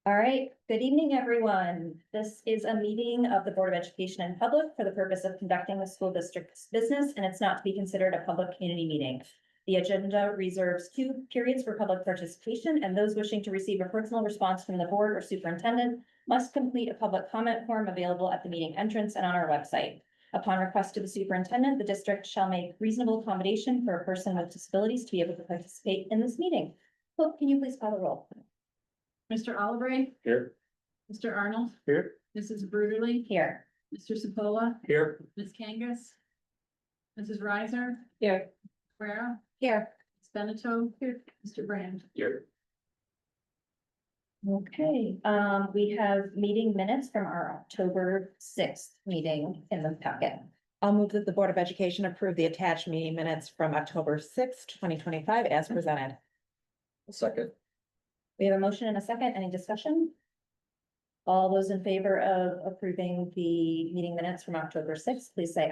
All right, good evening, everyone. This is a meeting of the Board of Education in public for the purpose of conducting the school district's business, and it's not to be considered a public community meeting. The agenda reserves 2 periods for public participation, and those wishing to receive a personal response from the board or superintendent must complete a public comment form available at the meeting entrance and on our website. Upon request to the superintendent, the district shall make reasonable accommodation for a person with disabilities to be able to participate in this meeting. Hope, can you please call the roll? Mr. Oliver, Here. Mr. Arnold, Here. Mrs. Bruderly, Here. Mr. Sepola, Here. Ms. Kangas, Mrs. Riser, Here. Guerra, Here. Ms. Beneteau, here, Mr. Brand. Here. Okay, we have meeting minutes from our October 6th meeting in the packet. I'll move that the Board of Education approve the attached meeting minutes from October 2025 as presented. Second. We have a motion and a second. Any discussion? All those in favor of approving the meeting minutes from October 6th, please say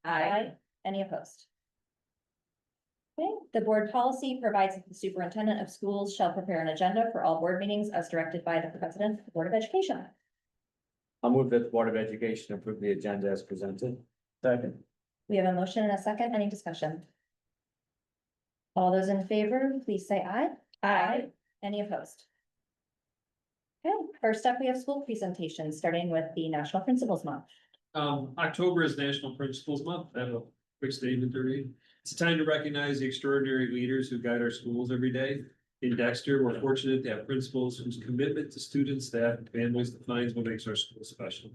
aye. Any opposed? Okay, the board policy provides that the superintendent of schools shall prepare an agenda for all board meetings as directed by the president of the Board of Education. I'll move that the Board of Education approve the agenda as presented. Second. We have a motion and a second. Any discussion? All those in favor, please say aye. Any opposed? Okay, first up, we have school presentations, starting with the National Principals Month. October is National Principals Month. I have a quick statement to read. It's time to recognize the extraordinary leaders who guide our schools every day. In Dexter, we're fortunate to have principals whose commitment to students, staff, and families defines what makes our school special.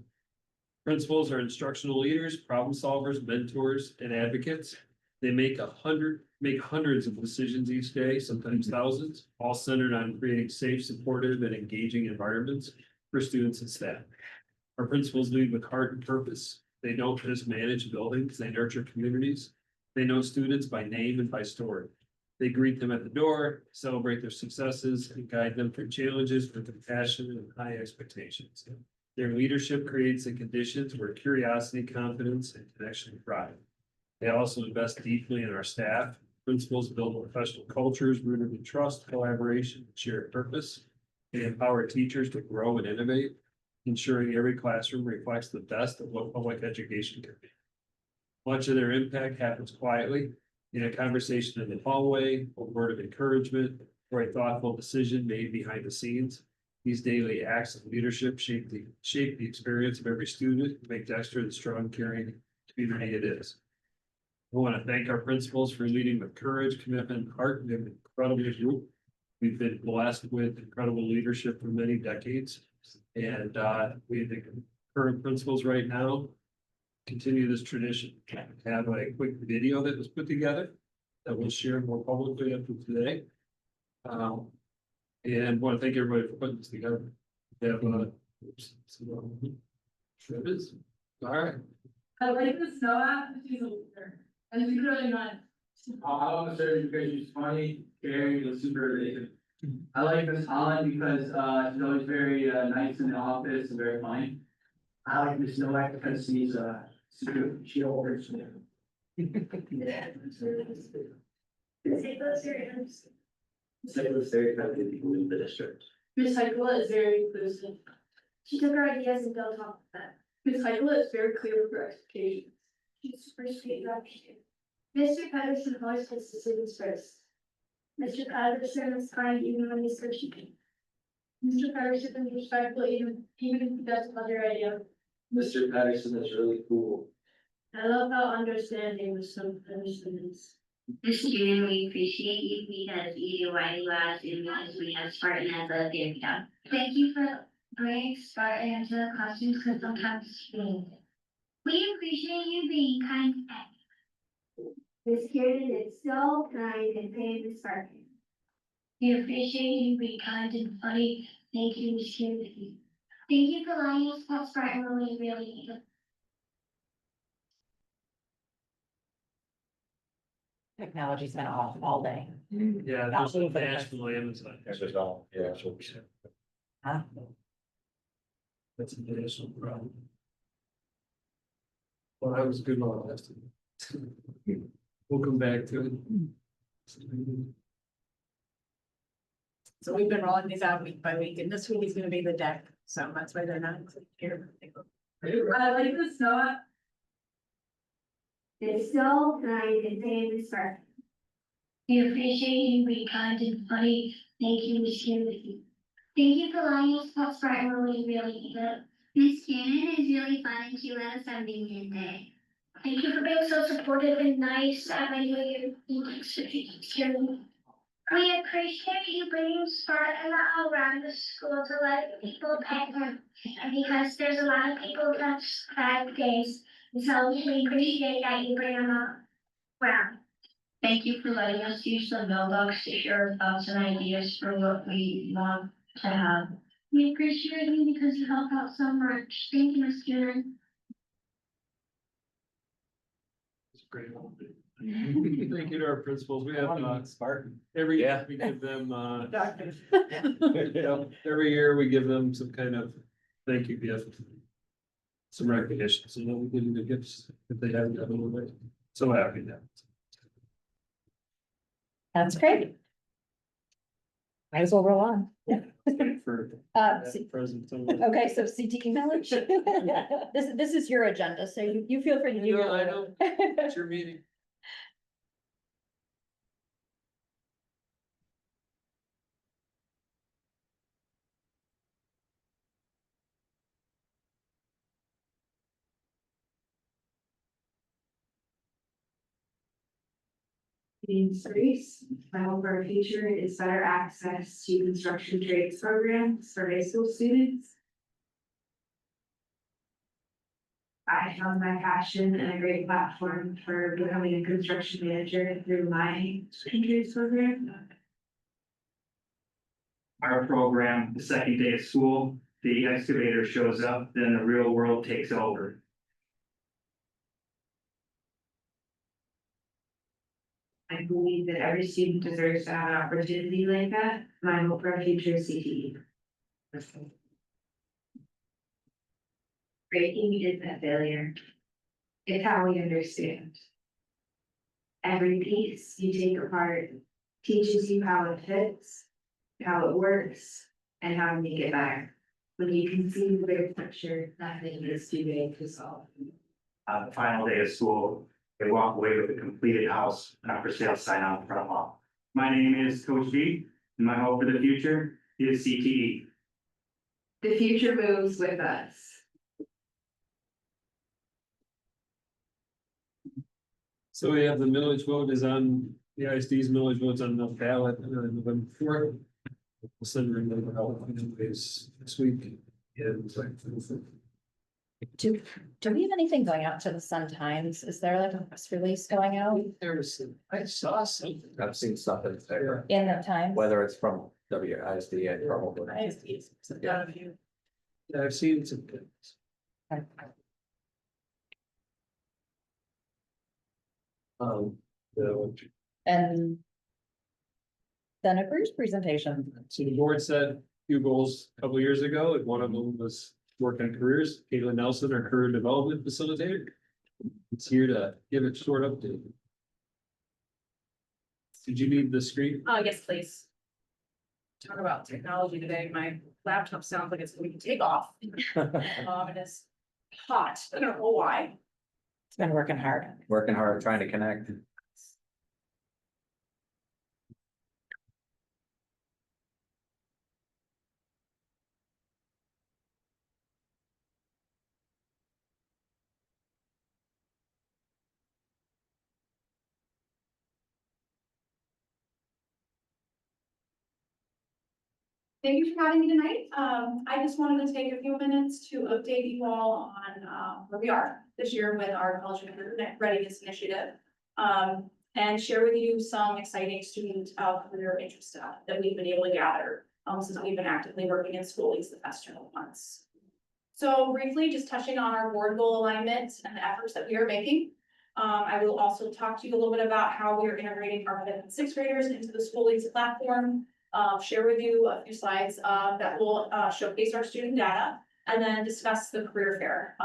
Principals are instructional leaders, problem solvers, mentors, and advocates. They make hundreds of decisions each day, sometimes thousands, all centered on creating safe, supportive, and engaging environments for students and staff. Our principals lead with heart and purpose. They don't just manage buildings, they nurture communities. They know students by name and by story. They greet them at the door, celebrate their successes, and guide them through challenges with compassion and high expectations. Their leadership creates the conditions where curiosity, confidence, and connection thrive. They also invest deeply in our staff. Principals build professional cultures rooted in trust, collaboration, and shared purpose. They empower teachers to grow and innovate, ensuring every classroom reflects the best of what public education can be. Much of their impact happens quietly, in a conversation in the hallway, a word of encouragement, or a thoughtful decision made behind the scenes. These daily acts of leadership shape the experience of every student, and make Dexter the strong, caring community it is. I want to thank our principals for leading with courage, commitment, and heart. We have an incredible group. We've been blessed with incredible leadership for many decades. And we have the current principals right now continue this tradition. I have a quick video that was put together that we'll share more publicly after today. And want to thank everybody for putting this together. We have sure it is. All right. I like the snow app, she's a leader, and it's really nice. I want to say because she's funny, caring, and super amazing. I like Miss Holland because she's always very nice in the office and very funny. I like Miss Novak because she's super, she always. Say those stereotypes that people in the district. Miss Heikola is very inclusive. She took her ideas and built off of them. Miss Heikola is very clear with her expectations. She's super sweet and appreciative. Mr. Patterson always puts the students first. Mr. Patterson is kind even when he's searching. Mr. Patterson is respectful even if he doesn't love your idea. Mr. Patterson is really cool. I love how understanding with some students. This student, we appreciate you because you do why you asked and because we have Spartan as a game down. Thank you for bringing Spartan into the classrooms because sometimes we appreciate you being kind and This kid is so kind and paid to Spartan. we appreciate you being kind and funny. Thank you, Miss Kennedy. Thank you for letting us have Spartan when we really need it. Technology's been off all day. Yeah, I'll there's a move for the national Amazon. That's just all. Yeah, that's what we said. Huh? That's a national problem. Well, that was a good one last time. We'll come back to it. So we've been rolling these out week by week, and this week is gonna be the deck, so that's why they're not here. Like the snow. It's so nice and famous for. We appreciate you being kind and funny. Thank you, Miss Timothy. Thank you for letting us talk Spartan when we really good. Miss Shannon is really fun and she let us have meeting day. Thank you for being so supportive and nice. I know you're scary. We appreciate you bringing Spartan around the school to let people pet her. And because there's a lot of people that have days, so we appreciate that you bring them around. Thank you for letting us use the mailbox to share our thoughts and ideas for what we want to have. We appreciate you because you help out so much. Thank you, Ms. Karen. It's great. Thank you to our principals. We have, Spartan. every year Yeah. we give them, Doctors. every year we give them some kind of thank you gift. Some recognition, so we give them the gifts if they haven't done it already. So happy now. That's great. Might as well roll on. For C- present. Okay, so CTE millage. This is your agenda, so you feel free to do I your. know. It's your meeting. Name's Reese. My hope for our future is better access to construction trades programs for high school students. I found my passion and a great platform for becoming a construction manager through my trades program. Our program, the second day of school, the excavator shows up, then the real world takes over. I believe that every student deserves to have an opportunity like that. My hope for our future is CTE. Breaking isn't a failure. It's how we understand. Every piece you take apart teaches you how it fits, how it works, and how to make it better. When you can see the bigger picture, nothing is too big to solve. On the final day of school, they walk away with a completed house and a for sale sign on the front lawn. My name is Coach D, and my hope for the future is CTE. The future moves with us. So we have the millage vote is on, the ISD's millage vote's on the ballot, November 4th. We'll send her another out anyways this week. Yeah, it's like. Do we have anything going out to the Sun Times? Is there like a press release going out I saw something. I've seen stuff in there, in the Times? whether it's from WISD and probably. Yeah, I've seen some things. The And then a Bruce presentation. So the board set a few goals a couple years ago, and one of them was work on careers. Caitlin Nelson, our career development facilitator. It's here to give a short update. Did you need the screen? Yes, please. Talk about technology today. My laptop sounds like it's going to take off. It is hot. I don't know why. It's been working hard. Working hard, trying to connect. Thank you for having me tonight. I just wanted to take a few minutes to update you all on where we are this year with our college readiness initiative. And share with you some exciting student career interest that we've been able to gather since we've been actively working in school these the past 12 months. So briefly, just touching on our board goal alignment and the efforts that we are making. I will also talk to you a little bit about how we are integrating our 5th and 6th graders into the School Leads platform. Share with you a few slides that will showcase our student data, and then discuss the career fair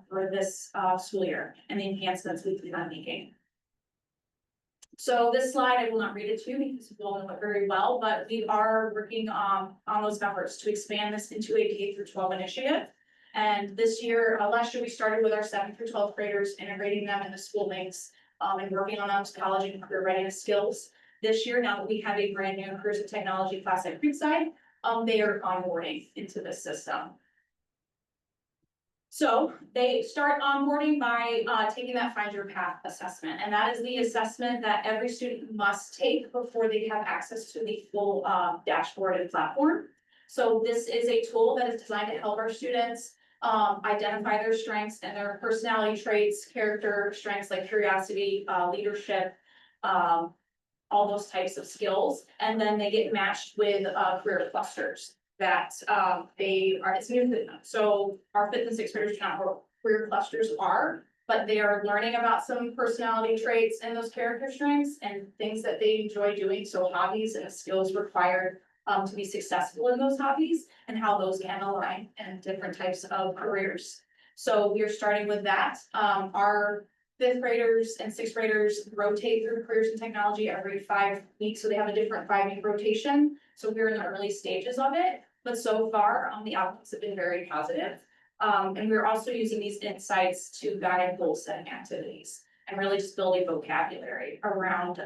for this school year and the enhancements we've been making. So this slide, I will not read it to you because you all know it very well, but we are working on those efforts to expand this into a K through 12 initiative. And this year, last year, we started with our 7th through 12th graders, integrating them into school links, and working on those college and career readiness skills. This year, now that we have a brand new careers and technology class at Creekside, they are onboarding into the system. So they start onboarding by taking that Find Your Path assessment, and that is the assessment that every student must take before they have access to the full dashboard and platform. So this is a tool that is designed to help our students identify their strengths and their personality traits, character strengths like curiosity, leadership, all those types of skills, and then they get matched with career clusters that they are, it's new to them. So our 5th and 6th graders do not know what career clusters are, but they are learning about some personality traits and those character strengths and things that they enjoy doing. So hobbies and the skills required to be successful in those hobbies and how those can align in different types of careers. So we are starting with that. Our 5th graders and 6th graders rotate through careers and technology every 5 weeks. So they have a different 5-week rotation. So we're in the early stages of it, but so far the outcomes have been very positive. And we're also using these insights to guide goal setting activities and really just building vocabulary around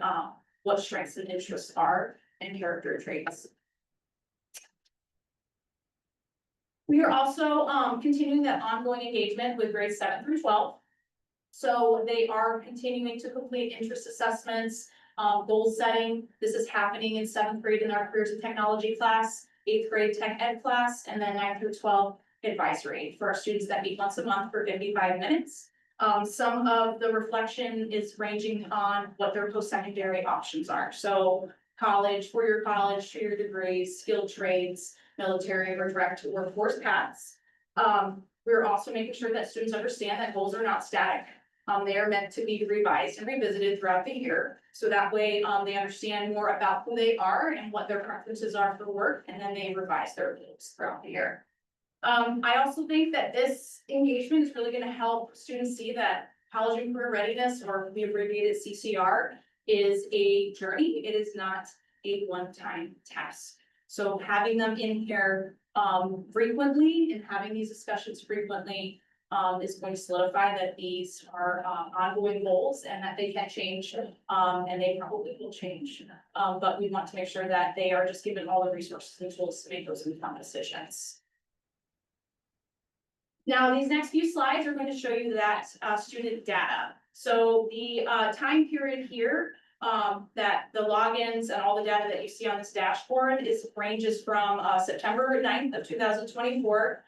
what strengths and interests are and character traits. We are also continuing that ongoing engagement with grades 7 through 12. So they are continuing to complete interest assessments, goal setting. This is happening in 7th grade in our careers and technology class, 8th grade tech ed class, and then 9th through 12 advisory for our students that meet once a month for 55 minutes. Some of the reflection is ranging on what their post-secondary options are. So college, 4-year college, 2-year degrees, skilled trades, military or direct workforce paths. We're also making sure that students understand that goals are not static. They are meant to be revised and revisited throughout the year. So that way they understand more about who they are and what their preferences are for work, and then they revise their goals throughout the year. I also think that this engagement is really going to help students see that college and career readiness, or we abbreviate it CCR, is a journey. It is not a one-time task. So having them in here frequently and having these discussions frequently is going to solidify that these are ongoing goals and that they can change, and they probably will change. But we want to make sure that they are just given all the resources and tools to make those informed decisions. Now, these next few slides are going to show you that student data. So the time period here that the logins and all the data that you see on this dashboard ranges from September 9th of 2024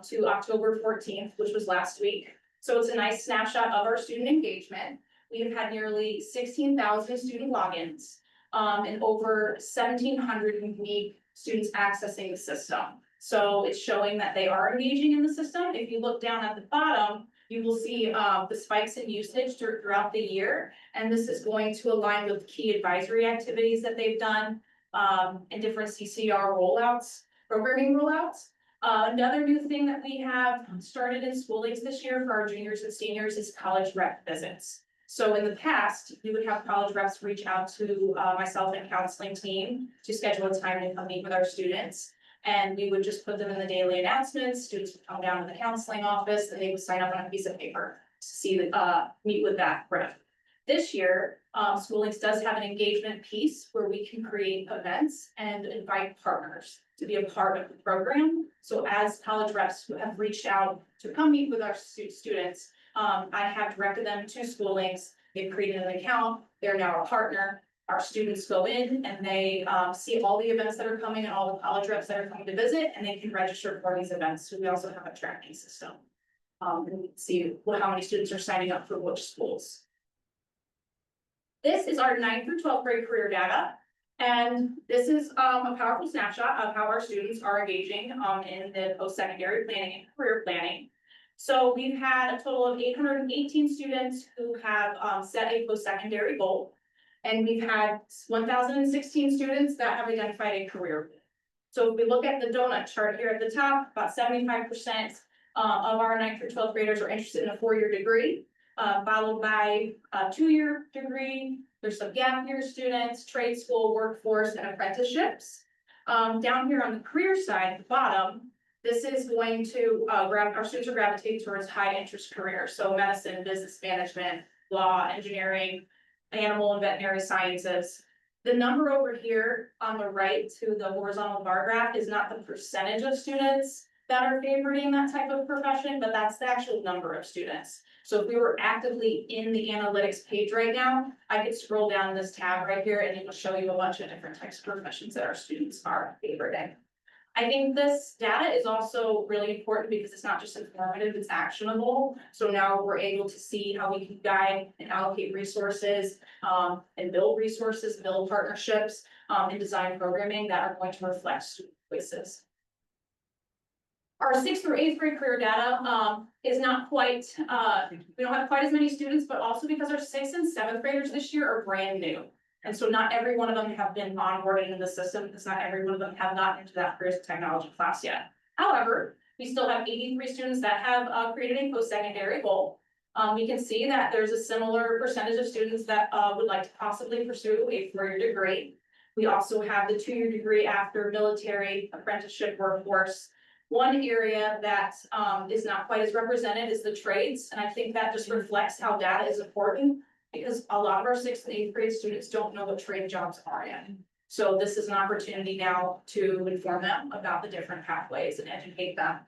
to October 14th, which was last week. So it's a nice snapshot of our student engagement. We've had nearly 16,000 student logins and over 1,700 unique students accessing the system. So it's showing that they are engaging in the system. If you look down at the bottom, you will see the spikes in usage throughout the year. And this is going to align with key advisory activities that they've done and different CCR rollouts, programming rollouts. Another new thing that we have started in School Links this year for our juniors and seniors is college rep visits. So in the past, we would have college reps reach out to myself and counseling team to schedule a time to come meet with our students. And we would just put them in the daily announcements. Students would come down to the counseling office and they would sign up on a piece of paper to see meet with that rep. This year, School Links does have an engagement piece where we can create events and invite partners to be a part of the program. So as college reps who have reached out to come meet with our students, I have directed them to School Links. They've created an account. They're now a partner. Our students go in and they see all the events that are coming and all the college reps that are coming to visit, and they can register for these events. So we also have a tracking system. And we can see how many students are signing up for which schools. This is our 9th through 12th grade career data. And this is a powerful snapshot of how our students are engaging in the post-secondary planning and career planning. So we've had a total of 818 students who have set a post-secondary goal. And we've had 1,016 students that have identified a career. So if we look at the donut chart here at the top, about 75% of our 9th through 12th graders are interested in a 4-year degree, followed by a 2-year degree, There's some gap year students, trade school, workforce, and apprenticeships. Down here on the career side, at the bottom, this is going to, our students are gravitating towards high interest careers, so medicine, business management, law, engineering, animal and veterinary sciences. The number over here on the right to the horizontal bar graph is not the percentage of students that are favoriting that type of profession, but that's the actual number of students. So if we were actively in the analytics page right now, I could scroll down this tab right here and it will show you a bunch of different types of professions that our students are favoriting. I think this data is also really important because it's not just informative, it's actionable. So now we're able to see how we can guide and allocate resources, and build resources, build partnerships, and design programming that are going to reflect student voices. Our 6th through 8th grade career data, is not quite, we don't have quite as many students, but also because our 6th and 7th graders this year are brand new. And so not every one of them have been onboarded into the system, because not every one of them have gotten into that careers and technology class yet. However, we still have 83 students that have created a post-secondary goal. We can see that there's a similar percentage of students that would like to possibly pursue a 4-year degree. We also have the 2-year degree after military, apprenticeship, workforce. One area that is not quite as represented is the trades, and I think that just reflects how data is important. Because a lot of our 6th and 8th grade students don't know what trade jobs are yet. So this is an opportunity now to inform them about the different pathways and educate them.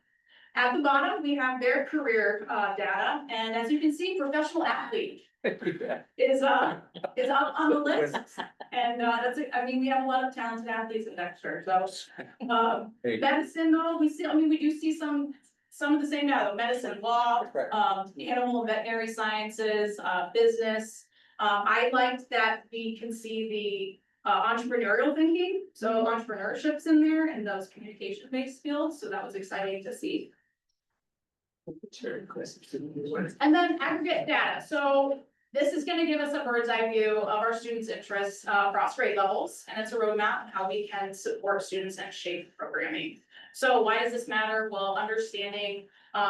At the bottom, we have their career data, and as you can see, professional athlete is up on the list. And I mean, we have a lot of talented athletes in Dexter, so medicine though, we do see some of the same data, medicine, law, animal and veterinary sciences, business. I liked that we can see the entrepreneurial thinking, so entrepreneurship's in there and those communication-based fields, so that was exciting to see. And then aggregate data, so this is gonna give us a bird's eye view of our students' interests across grade levels, and it's a roadmap on how we can support students and shape programming. So why does this matter? Well, understanding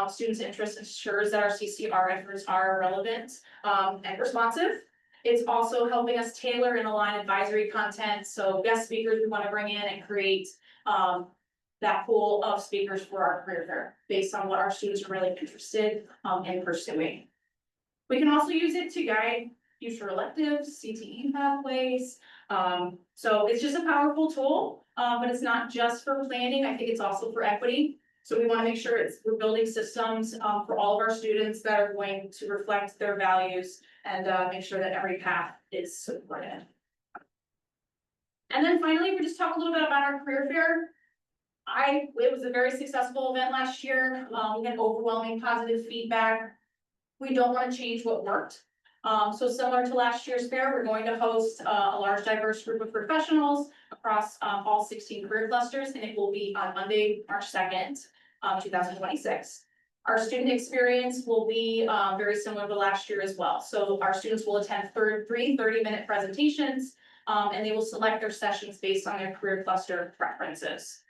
students' interests ensures that our CCR efforts are relevant and responsive. It's also helping us tailor and align advisory content. So guest speakers we want to bring in and create that pool of speakers for our career fair based on what our students are really interested in pursuing. We can also use it to guide future electives, CTE pathways. So it's just a powerful tool, but it's not just for planning. I think it's also for equity. So we want to make sure we're building systems for all of our students that are going to reflect their values and make sure that every path is supported. And then finally, we just talk a little bit about our career fair. It was a very successful event last year. We had overwhelming positive feedback. We don't want to change what worked. So similar to last year's fair, we're going to host a large diverse group of professionals across all 16 career clusters, and it will be on Monday, March 2nd, 2026. Our student experience will be very similar to last year as well. So our students will attend three 30-minute presentations, and they will select their sessions based on their career cluster preferences.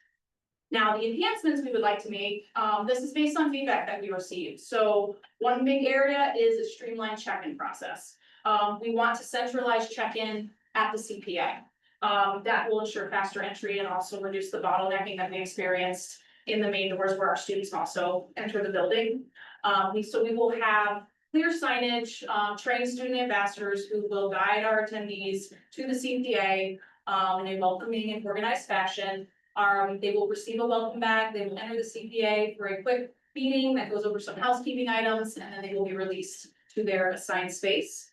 Now, the enhancements we would like to make, this is based on feedback that we received. So one big area is a streamlined check-in process. We want to centralize check-in at the CPA. That will ensure faster entry and also reduce the bottlenecking that we experienced in the main doors where our students also enter the building. So we will have clear signage, trained student ambassadors who will guide our attendees to the CPA in a welcoming and organized fashion. They will receive a welcome bag, they will enter the CPA for a quick meeting that goes over some housekeeping items, and then they will be released to their assigned space.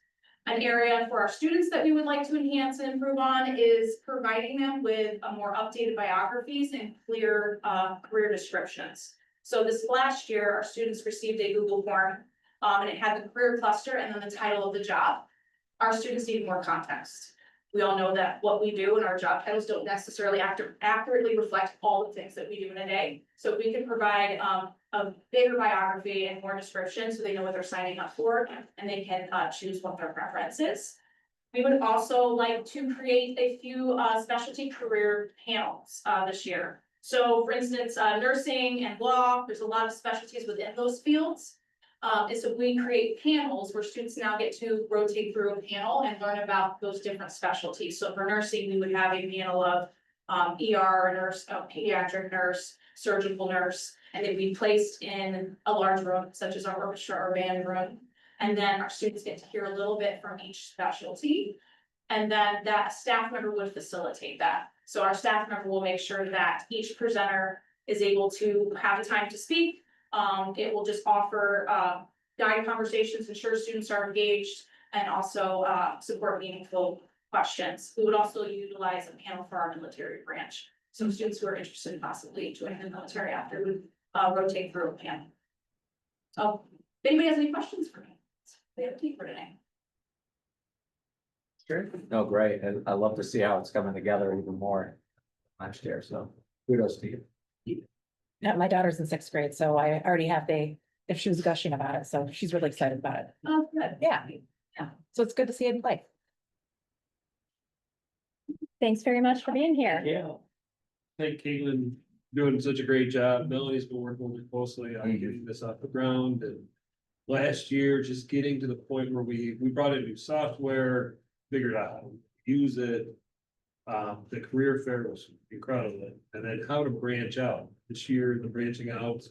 An area for our students that we would like to enhance and improve on is providing them with a more updated biographies and clear career descriptions. So this last year, our students received a Google form, and it had the career cluster and then the title of the job. Our students need more context. We all know that what we do and our job titles don't necessarily accurately reflect all the things that we do in a day. So we can provide a bigger biography and more description so they know what they're signing up for and they can choose what their preference is. We would also like to create a few specialty career panels this year. So for instance, nursing and law, there's a lot of specialties within those fields. is that we create panels where students now get to rotate through a panel and learn about those different specialties. So for nursing, we would have a panel of ER nurse, a pediatric nurse, surgical nurse, and they'd be placed in a large room such as our orchestra or band room. And then our students get to hear a little bit from each specialty. And then that staff member would facilitate that. So our staff member will make sure that each presenter is able to have the time to speak. It will just offer guide conversations, ensure students are engaged, and also support meaningful questions. We would also utilize a panel for our military branch. So students who are interested in possibly joining the military after would rotate through a panel. So if anybody has any questions for me, we have a team for today. No, great. And I love to see how it's coming together even more last year. So kudos to you. Yeah, my daughter's in 6th grade, so I already have if she was gushing about it, so she's really excited about it. Oh, good. Yeah, yeah. So it's good to see it in play. Thanks very much for being here. Yeah. Thank Caitlin, doing such a great job. Melody's been working with me closely on getting this off the ground and last year, just getting to the point where we brought in new software, figured out how to use it. The career fair was incredible, and then how to branch out. This year, the branching out,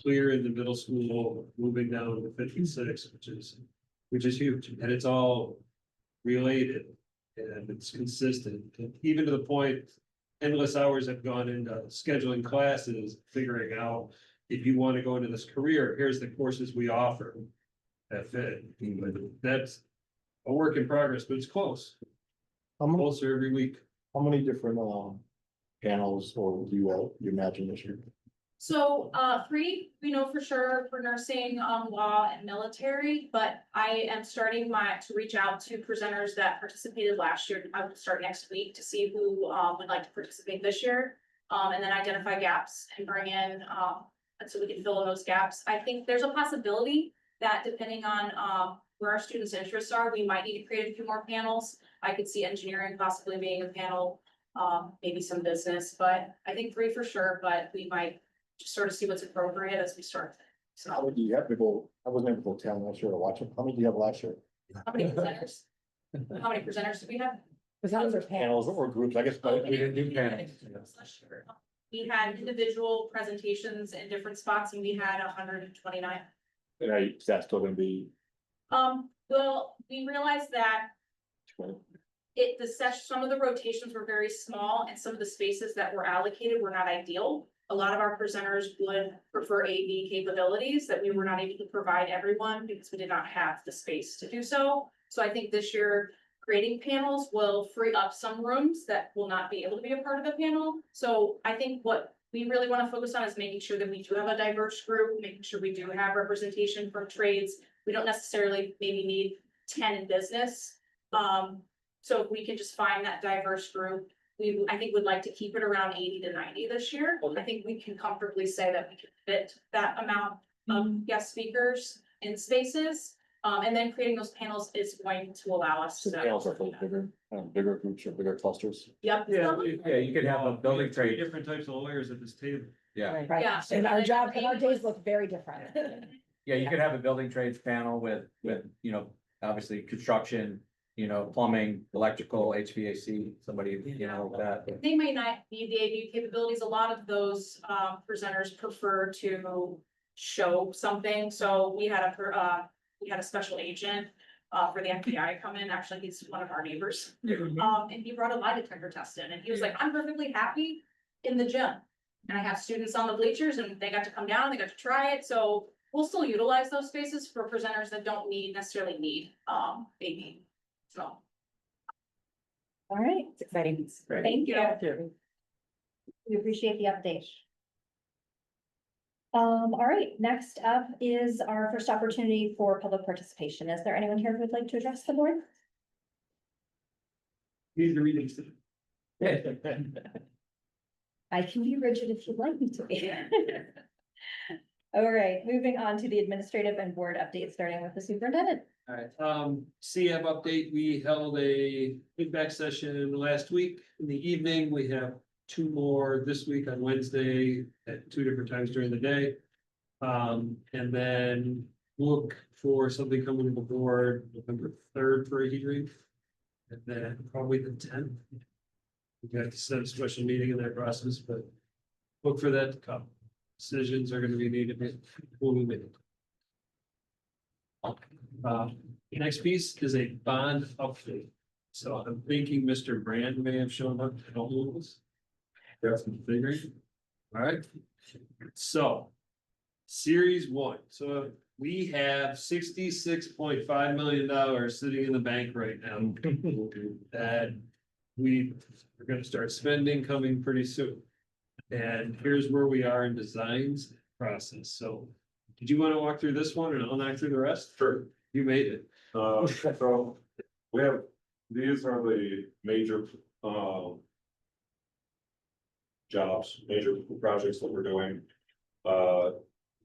clear in the middle school, moving down to 56, which is huge, and it's all related. And it's consistent, and even to the point, endless hours have gone into scheduling classes, figuring out. If you want to go into this career, here's the courses we offer. That fit, but that's a work in progress, but it's close. Closer every week. How many different panels or do you imagine this year? So, 3, we know for sure for nursing, law and military, but I am starting to reach out to presenters that participated last year. I will start next week to see who, would like to participate this year. And then identify gaps and bring in, and so we can fill in those gaps. I think there's a possibility that depending on, where our students' interests are, we might need to create a few more panels. I could see engineering possibly being a panel, maybe some business, but I think 3 for sure, but we might just sort of see what's appropriate as we start. How So, many do you have people? I wasn't able to tell last year to watch it. How many do you have last year? how many presenters? How many presenters do we have? Presenters or Panels or groups, I guess. Oh, But we didn't do panels. Last year. We had individual presentations in different spots and we had 129. is that still gonna be? Well, we realized that some of the rotations were very small and some of the spaces that were allocated were not ideal. A lot of our presenters would prefer AV capabilities that we were not able to provide everyone because we did not have the space to do so. So I think this year, creating panels will free up some rooms that will not be able to be a part of a panel. So I think what we really want to focus on is making sure that we do have a diverse group, making sure we do have representation from trades. We don't necessarily maybe need 10 in business. So if we can just find that diverse group, I think would like to keep it around 80 to 90 this year. I think we can comfortably say that we can fit that amount of guest speakers in spaces. And then creating those panels is going to allow us The to. panels are for bigger groups or bigger clusters. Yep. Yeah, you could have a building 3 trade. different types of lawyers at this table. Yeah, Right, Yeah. and our days look very different. yeah, you could have a building trades panel with, obviously construction, plumbing, electrical, HVAC, somebody, like that. They may not need the AV capabilities. A lot of those presenters prefer to show something. So we had a special agent for the FBI come in. Actually, he's one of our neighbors. And he brought a lie detector test in and he was like, I'm perfectly happy in the gym. And I have students on the bleachers and they got to come down, they got to try it. So we'll still utilize those spaces for presenters that don't necessarily need AV. So. All right, It's exciting. thank you. We appreciate the update. All right, next up is our first opportunity for public participation. Is there anyone here who would like to address the board? Need to read these. I can be rigid if you'd like me to be. All right, moving on to the administrative and board updates, starting with the superintendent. All right, CM update, we held a feedback session last week in the evening. We have 2 more this week on Wednesday at 2 different times during the day. And then look for something coming to the board November 3rd for a hearing. And then probably the 10th. We have to set a special meeting in that process, but look for that to come. Decisions are gonna be needed, will be made. Next piece is a bond update. So I'm thinking Mr. Brand may have shown up to help with this. Got some figuring. All right, so. Series 1, so we have $66.5 million sitting in the bank right now. That we are gonna start spending coming pretty soon. And here's where we are in designs process, so. Did you wanna walk through this one and I'll knock through the rest? Sure. You made it. So we have, these are the major, jobs, major projects that we're doing.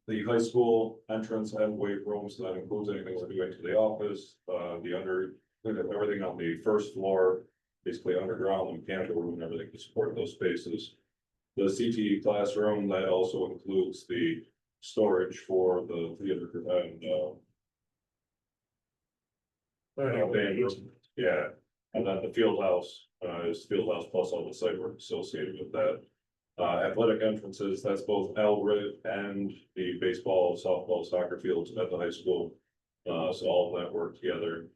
The high school entrance and weight rooms, that includes anything we're doing to the office, everything on the first floor, basically underground, the mechanical room, and everything to support those spaces. The CTE classroom, that also includes the storage for the theater and, band room. Yeah, and then the field house, is field house plus all the site work associated with that. Athletic entrances, that's both LRIT and the baseball, softball, soccer fields at the high school. So all of that work together.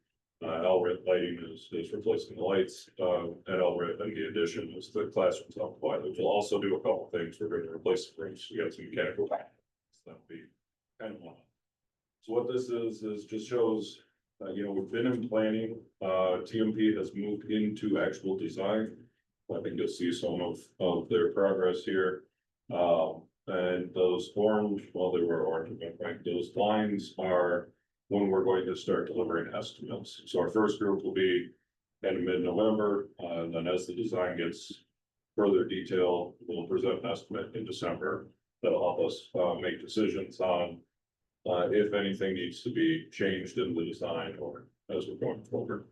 LRIT lighting is replacing the lights, at LRIT, and the addition is the classrooms up wide. We'll also do a couple things. We're going to replace the rooms. We got some mechanical. That'll be kind of one. So what this is just shows, we've been in planning, TMP has moved into actual design. I think you'll see some of their progress here. And those orange, well, they were orange, right? Those lines are when we're going to start delivering estimates. So our first group will be in mid-November, and then as the design gets further detailed, we'll present an estimate in December. That'll help us make decisions on if anything needs to be changed in the design or as we're going forward.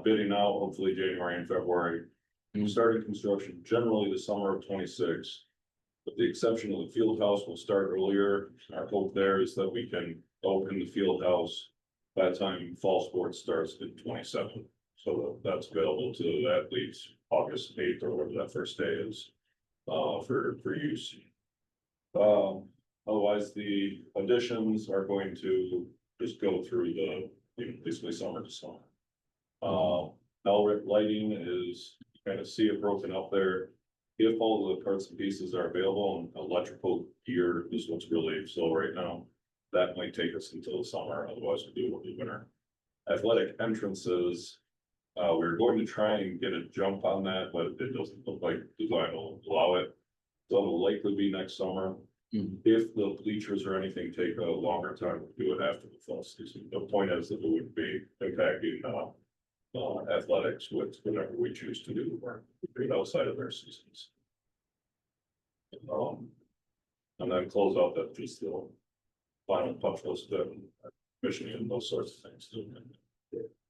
Bidding out, hopefully January and February. Starting construction generally the summer of 26. With the exception of the field house, will start earlier. Our hope there is that we can open the field house by the time fall sports starts in 27. So that's available to the athletes August 8th or whatever that first day is for use. Otherwise, the additions are going to just go through the basically summer to summer. LRIT lighting is kind of see it broken up there. If all the parts and pieces are available, and electrical gear is what's really slow right now, that might take us until the summer. Otherwise, we do it in the winter. Athletic entrances, we're going to try and get a jump on that, but it doesn't look like design will allow it. So it'll likely be next summer. If the bleachers or anything take a longer time, we'll do it after the fall season. The point is that it would be impacting athletics with whatever we choose to do or outside of their seasons. And then close out that just the final punch list of commissioning and those sorts of things.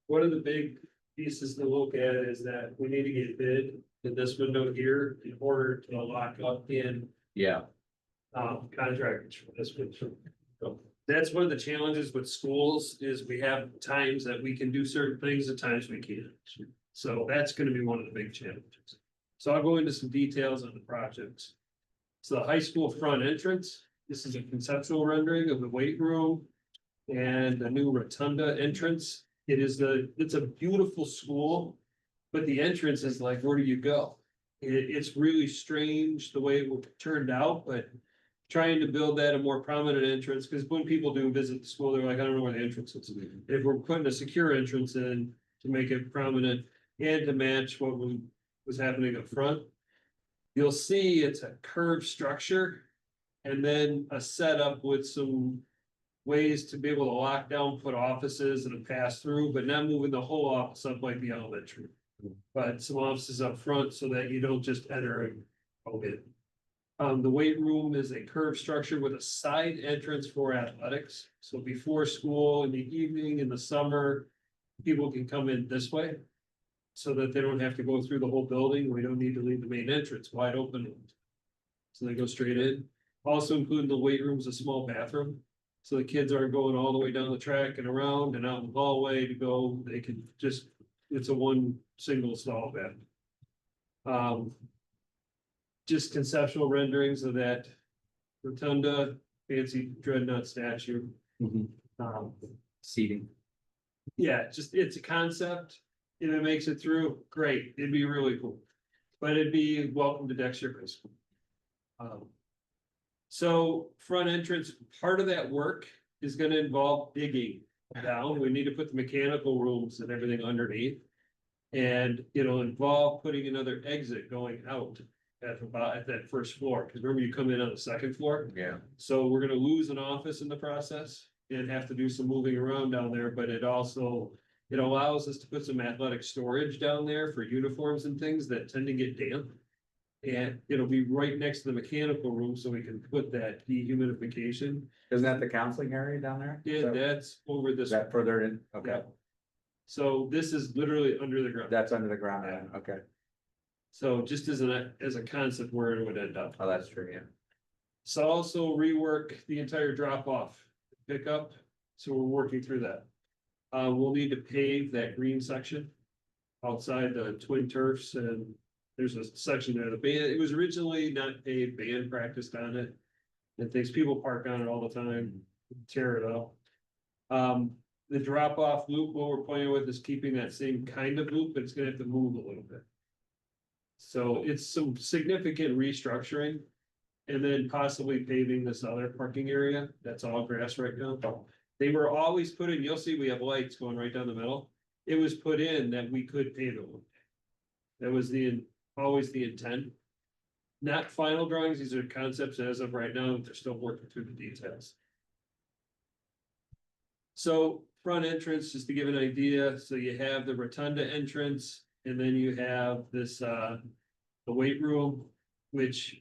One of the big pieces to look at is that we need to get bid in this window here in order to lock up in Yeah. Contractors for this window. That's one of the challenges with schools is we have times that we can do certain things and times we can't. So that's gonna be one of the big challenges. So I'll go into some details on the projects. So the high school front entrance, this is a conceptual rendering of the weight room and a new rotunda entrance. It's a beautiful school, but the entrance is like, where do you go? It's really strange the way it turned out, but trying to build that a more prominent entrance, because when people do visit the school, they're like, I don't know where the entrance is. If we're putting a secure entrance in to make it prominent and to match what was happening up front, you'll see it's a curved structure and then a setup with some ways to be able to lock down, put offices and a pass through, but not moving the whole office up like the elementary. But some offices up front so that you don't just enter and go in. The weight room is a curved structure with a side entrance for athletics. So before school, in the evening, in the summer, people can come in this way. So that they don't have to go through the whole building. We don't need to leave the main entrance wide open. So they go straight in. Also including the weight room is a small bathroom. So the kids aren't going all the way down the track and around and out in the hallway to go, they can just, it's a one single stall bed. Just conceptual renderings of that rotunda, fancy dreadnought statue. Um, Seating. yeah, just, it's a concept. If it makes it through, great, it'd be really cool. But it'd be welcome to Dexter High School. So front entrance, part of that work is gonna involve digging down. We need to put the mechanical rooms and everything underneath. And it'll involve putting another exit going out at that first floor, because remember you come in on the second floor. Yeah. So we're gonna lose an office in the process and have to do some moving around down there, but it also. It allows us to put some athletic storage down there for uniforms and things that tend to get damp. And it'll be right next to the mechanical room, so we can put that dehumidification. Isn't that the counseling area down there? Yeah, that's over Is this. that further in? Okay, So this is literally under the ground. that's under the ground, then. Okay. So just as a concept where it would end up. Oh, that's true, yeah. So also rework the entire drop off pickup. So we're working through that. We'll need to pave that green section outside the twin turfs, and there's a section there. The band, it was originally not paved, band practiced on it. And things, people park on it all the time, tear it up. The drop off loop, what we're playing with is keeping that same kind of loop, but it's gonna have to move a little bit. So it's some significant restructuring. And then possibly paving this other parking area, that's all grass right now. They were always put in, you'll see we have lights going right down the middle. It was put in that we could pave it one day. That was always the intent. Not final drawings, these are concepts as of right now, they're still working through the details. So front entrance, just to give an idea, so you have the rotunda entrance, and then you have this, the weight room, which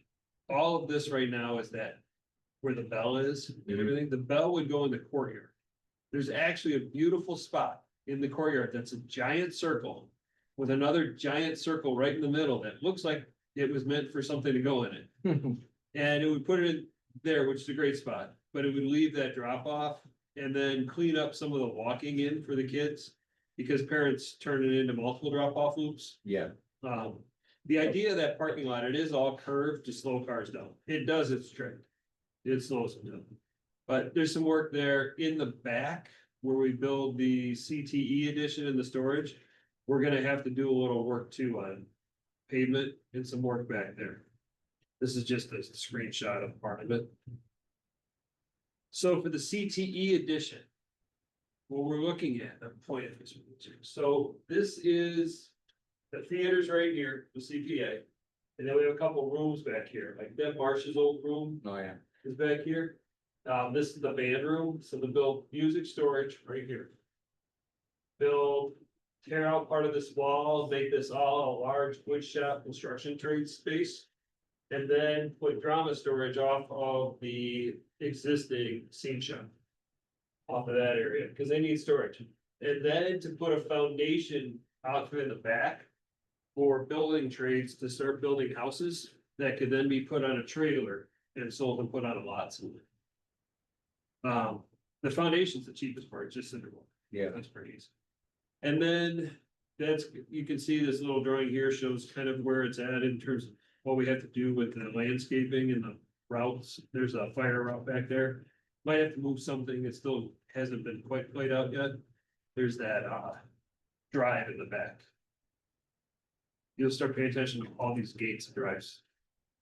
all of this right now is that where the bell is and everything, the bell would go in the courtyard. There's actually a beautiful spot in the courtyard that's a giant circle with another giant circle right in the middle that looks like it was meant for something to go in it. And it would put it there, which is a great spot, but it would leave that drop off and then clean up some of the walking in for the kids. Because parents turn it into multiple drop off loops. Yeah. The idea of that parking lot, it is all curved to slow cars down. It does its trick. It slows them down. But there's some work there in the back where we build the CTE addition and the storage. We're gonna have to do a little work too on pavement and some work back there. This is just a screenshot of part of it. So for the CTE addition, what we're looking at, I'm pointing this. So this is the theater's right here, the CPA. And then we have a couple rooms back here, like Deb Marsh's old room Oh, yeah. is back here. This is the band room, so they'll build music storage right here. Build, tear out part of this wall, make this all a large wood shop construction trade space. And then put drama storage off of the existing scene shop. Off of that area, because they need storage. And then to put a foundation out in the back. For building trades to start building houses that could then be put on a trailer and sold and put on a lot. The foundation's the cheapest part, just cinder block. Yeah. That's pretty easy. And then you can see this little drawing here shows kind of where it's at in terms of what we have to do with the landscaping and the routes. There's a fire route back there. Might have to move something. It still hasn't been quite played out yet. There's that drive in the back. You'll start paying attention to all these gates and drives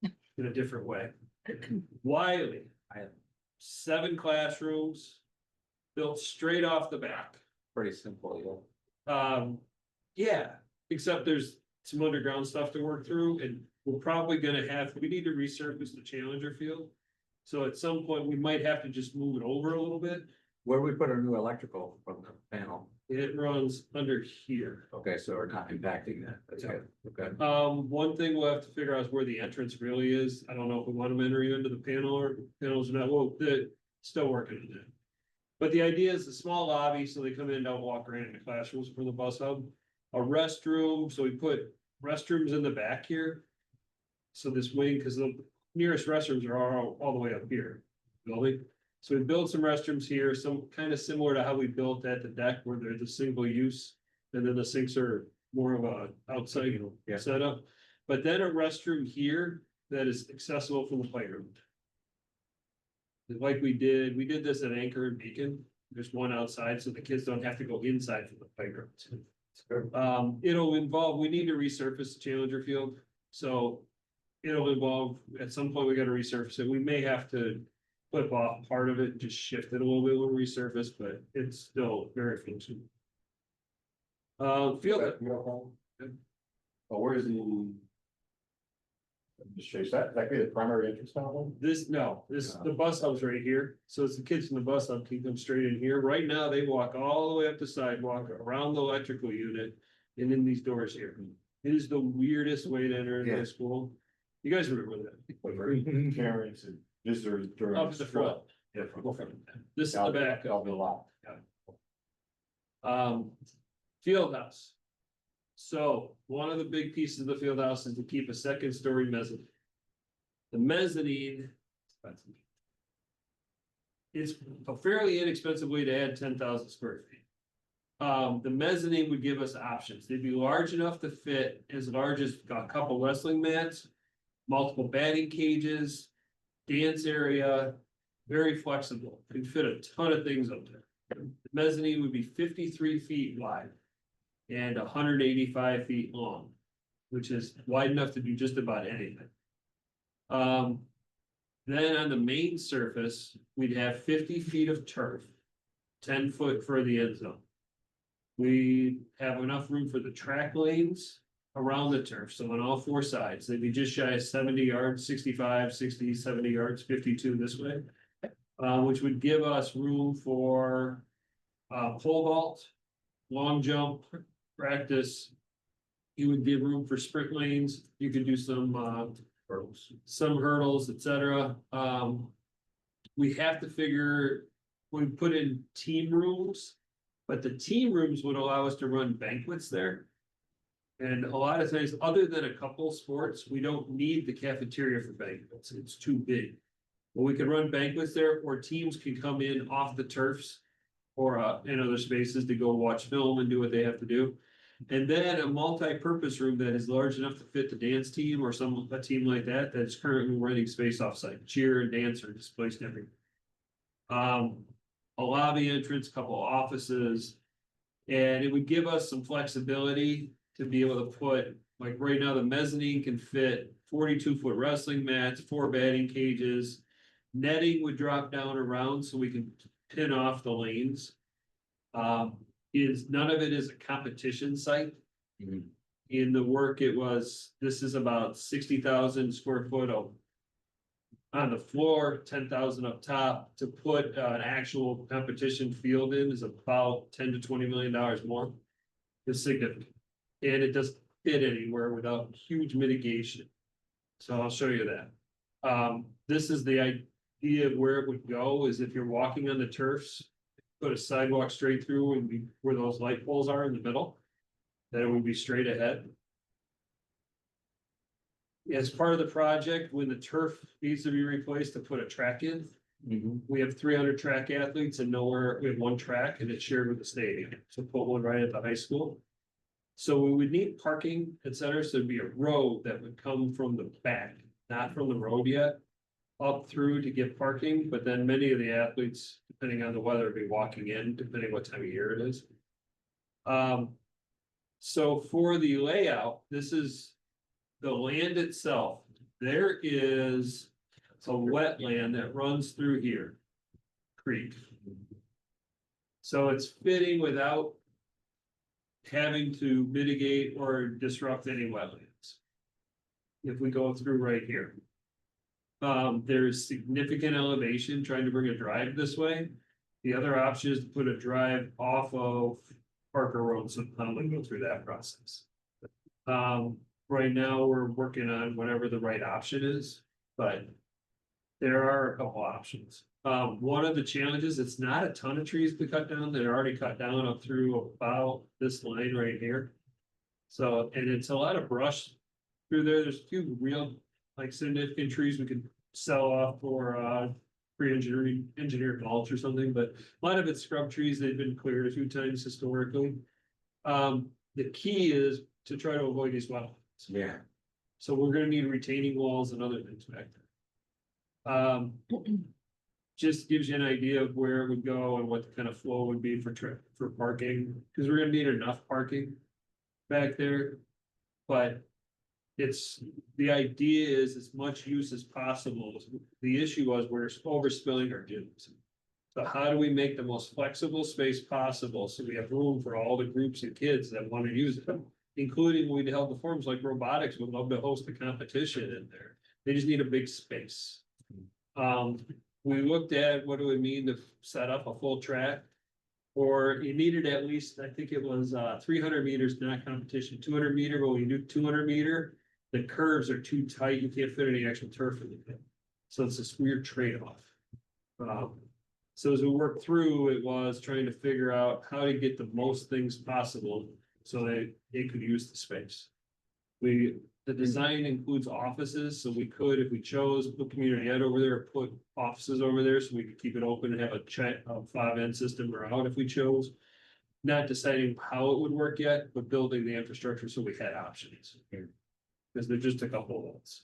in a different way. Wiley, I have 7 classrooms built straight off the back. Pretty simple, yeah. Yeah, except there's some underground stuff to work through, and we're probably gonna we need to resurface the Challenger field. So at some point, we might have to just move it over a little bit. Where do we put our new electrical from the panel? It runs under here. Okay, so we're not impacting that. That's good. Okay. One thing we'll have to figure out is where the entrance really is. I don't know if we want them entering into the panel or panels or not. Well, they're still working on it. But the idea is a small lobby, so they come in and don't walk around in the classrooms for the bus hub. A restroom, so we put restrooms in the back here. So this wing, because the nearest restrooms are all the way up here, building. So we built some restrooms here, some kind of similar to how we built at the deck where there's a single use. And then the sinks are more of a outside Yeah. setup. But then a restroom here that is accessible from the playground. Like we did this at Anchor and Beacon. There's one outside, so the kids don't have to go inside from the playground. It'll involve, we need to resurface the Challenger Field, so. It'll involve, at some point, we gotta resurface it. We may have to flip off part of it, just shift it a little bit when we resurface, but it's still very functional. Field, Oh, where is the? Just chase that, that be the primary entrance now? the bus hub's right here, so it's the kids from the bus hub keep them straight in here. Right now, they walk all the way up the sidewalk, around the electrical unit, and in these doors here. It is the weirdest way to enter Yeah. the school. You guys remember that? Parents and visitors during. Up to the front. Yeah. This is the back. That'll be a lot. Field house. So one of the big pieces of the field house is to keep a second story mezzanine. The mezzanine. Is a fairly inexpensive way to add 10,000 square feet. The mezzanine would give us options. They'd be large enough to fit as large as a couple wrestling mats, multiple batting cages, dance area, very flexible, could fit a ton of things up there. The mezzanine would be 53 feet wide and 185 feet long, which is wide enough to do just about anything. Then on the main surface, we'd have 50 feet of turf, 10 foot for the end zone. We have enough room for the track lanes around the turf, so on all four sides, they'd be just shy of 70 yards, 65, 60, 70 yards, 52 this way. Which would give us room for pole vault, long jump, practice. You would give room for sprint lanes, you could do some hurdles, etc. We have to figure, we put in team rooms. But the team rooms would allow us to run banquets there. And a lot of times, other than a couple sports, we don't need the cafeteria for banquets, it's too big. But we can run banquets there, or teams can come in off the turfs. Or in other spaces to go watch film and do what they have to do. And then a multi-purpose room that is large enough to fit the dance team or a team like that, that's currently renting space offsite, cheer and dance are displaced everywhere. A lobby entrance, couple of offices. And it would give us some flexibility to be able to put, like right now, the mezzanine can fit 42-foot wrestling mats, 4 batting cages. Netting would drop down around so we can pin off the lanes. None of it is a competition site. In the work, this is about 60,000 square foot of on the floor, 10,000 up top. To put an actual competition field in is about $10 to $20 million more. It's significant, and it doesn't fit anywhere without huge mitigation. So I'll show you that. This is the idea of where it would go, is if you're walking on the turfs, put a sidewalk straight through and where those light poles are in the middle, then it would be straight ahead. As part of the project, when the turf needs to be replaced to put a track in, we have 300 track athletes and we have one track and it's shared with the stadium. So put one right at the high school. So we would need parking, etc. So there'd be a road that would come from the back, not from the road yet, up through to get parking, but then many of the athletes, depending on the weather, would be walking in, depending what time of year it is. So for the layout, this is the land itself. There is a wetland that runs through here, creek. So it's fitting without having to mitigate or disrupt any wetlands. If we go through right here. There's significant elevation trying to bring a drive this way. The other option is to put a drive off of Parker Road, so I'm gonna go through that process. Right now, we're working on whatever the right option is, but there are a couple options. One of the challenges, it's not a ton of trees to cut down, they're already cut down up through about this line right here. So, and it's a lot of brush through there, there's a few real, like significant trees we could sell off for engineered mulch or something, but a lot of it's scrub trees. They've been cleared a few times historically. The key is to try to avoid these wetlands. Yeah. So we're gonna need retaining walls and other things back there. Just gives you an idea of where it would go and what the kind of flow would be for parking, because we're gonna need enough parking back there. But the idea is as much use as possible. The issue was we're overspilling our gyms. So how do we make the most flexible space possible, so we have room for all the groups of kids that want to use it? Including we held the forums like robotics would love to host a competition in there. They just need a big space. We looked at what it would mean to set up a full track. Or you needed at least, I think it was 300 meters, not competition, 200 meter, but when you do 200 meter. The curves are too tight, you can't fit any actual turf in it. So it's this weird trade-off. So as we worked through, it was trying to figure out how to get the most things possible so that it could use the space. The design includes offices, so we could, if we chose, put community ed over there, put offices over there, so we could keep it open and have a chat, five end system or out if we chose. Not deciding how it would work yet, but building the infrastructure so we had options. Because they're just a couple of ones.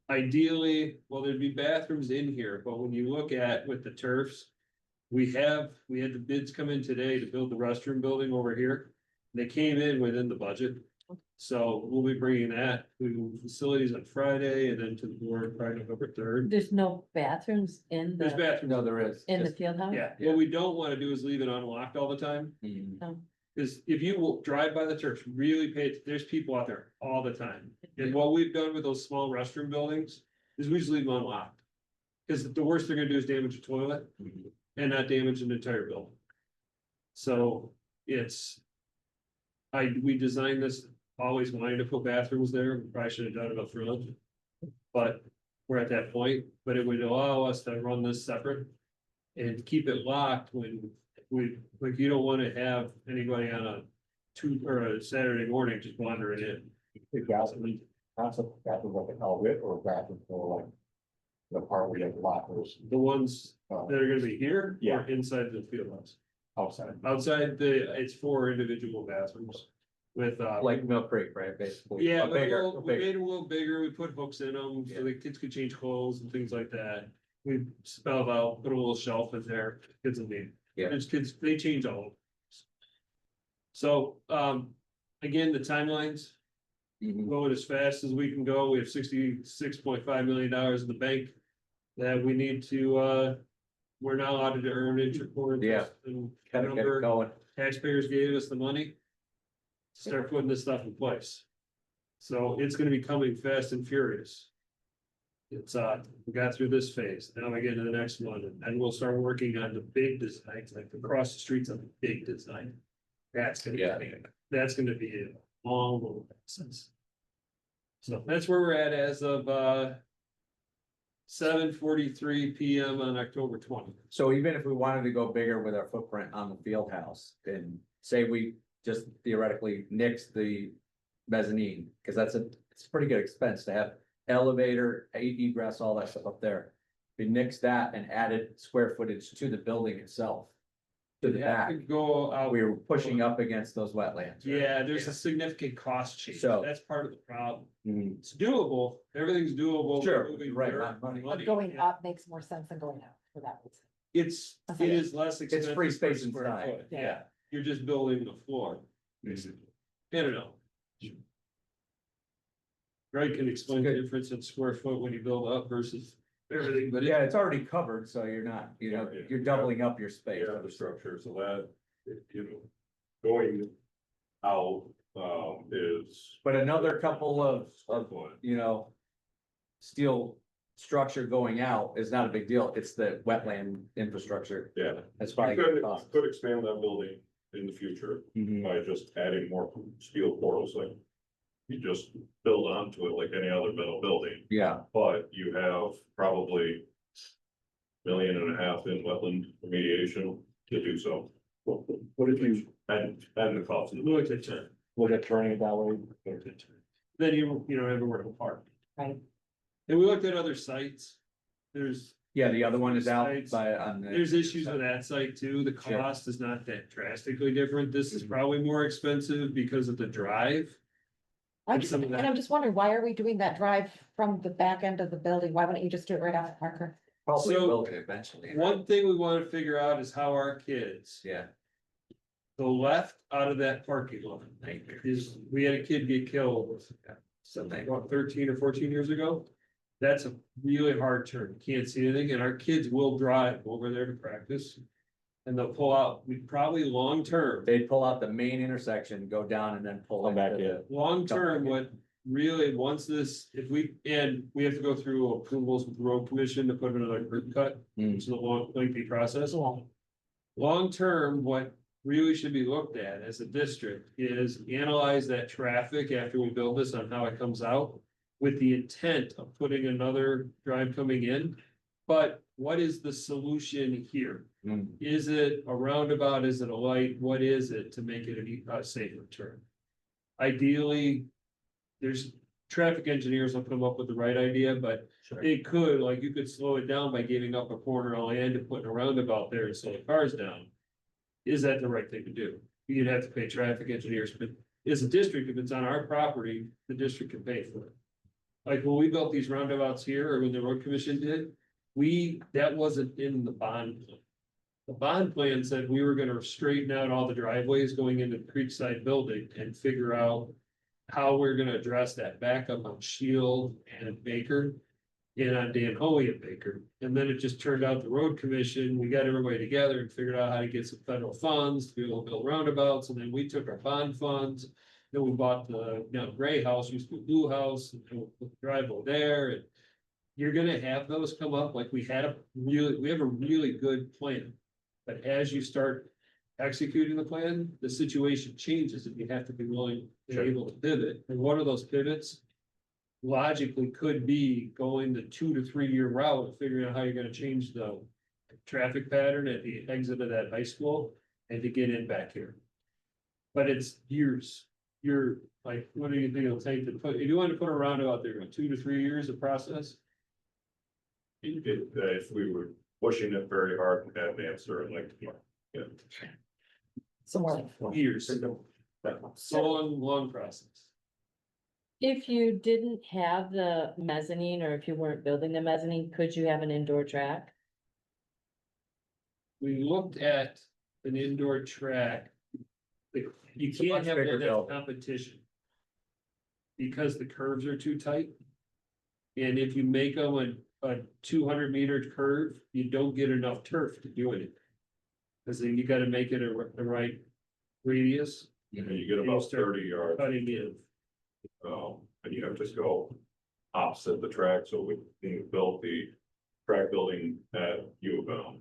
Ideally, well, there'd be bathrooms in here, but when you look at with the turfs. We had the bids come in today to build the restroom building over here. They came in within the budget. So we'll be bringing that to facilities on Friday and then to the board Friday, November 3rd. There's no bathrooms in There's bathrooms. No, there is. in the Just- field house? Yeah, what we don't wanna do is leave it unlocked all the time. Mhm. Cause if you will drive by the church, really there's people out there all the time. And what we've done with those small restroom buildings is we just leave them unlocked. Cause the worst they're gonna do is damage a toilet and not damage an entire building. So we designed this, always wanting to put bathrooms there, we probably should have done it up front. But we're at that point, but it would allow us to run this separate. And keep it locked when like, you don't wanna have anybody on a Saturday morning just wandering in. Bathroom like an outlet or bathroom for like. The part where you have lockers The ones that are gonna be here Yeah. or inside the field house. outside. Outside it's 4 individual bathrooms with Like Mill Creek, right, basically. yeah, A bigger, we bigger. made it a little bigger, we put hooks in them so the kids could change clothes and things like that. We spelled out, put a little shelf in there, kids will need. Yeah. There's kids, they change all of them. So, again, the timelines, Mhm. going as fast as we can go, we have $66.5 million in the bank. That we need to, we're now allowed to earn interest. Yeah. And Gotta get it remember, going. taxpayers gave us the money. to Start putting this stuff in place. So it's gonna be coming fast and furious. It's, we got through this phase, now we get to the next one, and we'll start working on the big designs, like across the streets of the big design. That's gonna Yeah. that's gonna be a long process. So that's where we're at as of, 7:43 PM on October 20th. So even if we wanted to go bigger with our footprint on the field house and say we just theoretically nix the mezzanine, because it's a pretty good expense to have elevator, egress, all that stuff up there. We nix that and added square footage to the building itself. To the Yeah, back, could go out. we were pushing up against those wetlands. right? Yeah, there's a significant cost change. So- That's part of the problem. Mhm. It's doable, everything's doable. Sure, We're moving right, dirt, money. But going up makes more sense than going out for that reason. It is less expensive. free space per square inside. foot. Yeah, you're just building the floor, basically. I don't know. Greg can explain the Good. difference in square foot when you build up versus everything, but Yeah, it's already covered, so you're not, you're doubling up your space. Yeah, the structure, so that, going out, is. But another couple of, Foot. steel structure going out is not a big deal. It's the wetland infrastructure. Yeah. That's You probably could, gonna you cost. could expand that building in the future Mhm. by just adding more steel portals, like. You just build onto it like any other metal building, Yeah, but you have probably. $1.5 million in wetland remediation to do so. what did you, And the cost of the. look at it. was it turning it that way? Then you don't have to work apart. Right. And we looked at other sites. There's Yeah, the other one is out Sites. by, on the. There's issues with that site too. The Sure. cost is not that drastically different. This is probably more expensive because of the drive. I'm And just, some of and that- I'm just wondering, why are we doing that drive from the back end of the building? Why wouldn't you just do it right off Parker? Probably So, will eventually. right? One thing we wanna figure out is how our kids Yeah. go left out of that parking lot. Is, we had a kid get killed, something, what, 13 or 14 years ago? That's a really hard turn, can't see anything, and our kids will drive over there to practice. And they'll pull out, we probably long term, They'd pull out the main intersection, go down and then pull Come back into in. the. long term, what really, once this, if we, and we have to go through approvals with the road commission to put another curb cut, Mm. which is a long, lengthy process. Long term, what really should be looked at as a district is analyze that traffic after we build this on how it comes out. With the intent of putting another drive coming in, but what is the solution here? Mm. Is it a roundabout? Is it a light? What is it to make it a safer turn? Ideally, there's traffic engineers will come up with the right idea, but it could, like, you could slow it down by giving up a corner of land and putting a roundabout there and slow the cars down. Is that the right thing to do? You'd have to pay traffic engineers, but as a district, if it's on our property, the district can pay for it. Like when we built these roundabouts here, or when the road commission did, that wasn't in the bond plan. The bond plan said we were gonna straighten out all the driveways going into the Creekside building and figure out how we're gonna address that backup on Shield and Baker. And on Dan Hoey and Baker, and then it just turned out the road commission, we got everybody together and figured out how to get some federal funds to be able to build roundabouts, and then we took our bond funds. Then we bought the, gray house, used to be blue house, and we'll put the driveway there, and. You're gonna have those come up, like we have a really good plan. But as you start executing the plan, the situation changes and you have to be willing to be able to pivot. And one of those pivots logically could be going the 2 to 3 year route, of figuring out how you're gonna change the traffic pattern at the exit of that high school and to get in back here. But it's years. You're like, what do you think it'll take to put, if you want to put a roundabout there, 2 to 3 years of process? If we were pushing it very hard, we'd have an answer in like, yeah. Somewhere. Years. So long process. If you didn't have the mezzanine, or if you weren't building the mezzanine, could you have an indoor track? We looked at an indoor track. You It's a can't much have bigger that building. competition. Because the curves are too tight. And if you make them a 200-meter curve, you don't get enough turf to do it. Cause then you gotta make it the right radius, You get You about start 30 yards, cutting in. and you have to go opposite the track, so we built the track building at U of M.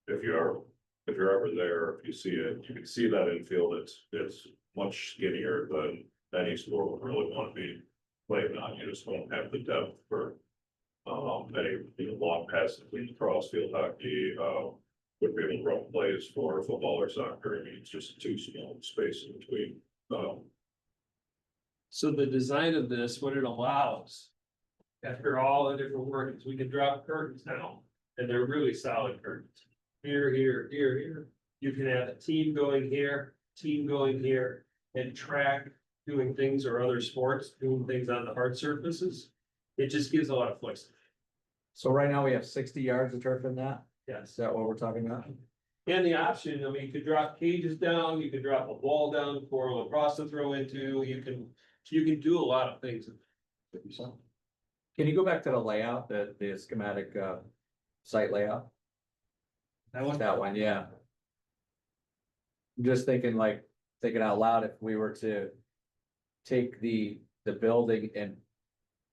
If you're ever there, if you see it, you can see that infield, it's much skinnier than any sport would really want to be playing on. You just won't have the depth for any long passes between cross field hockey, would be able to run plays for football or soccer. I mean, it's just too small space in between. So the design of this, what it allows. After all the different workings, we can drop curtains now, and they're really solid curtains. Here, here, here, here. You can have a team going here, and track doing things, or other sports, doing things on the hard surfaces. It just gives a lot of flexibility. So right now we have 60 yards of turf in that. Yes. Is that what we're talking about? And the option, I mean, you could drop cages down, you could drop a ball down for lacrosse to throw into, you can do a lot of things. Can you go back to the layout, the schematic, site layout? That one, yeah. I'm just thinking out loud, if we were to take the building and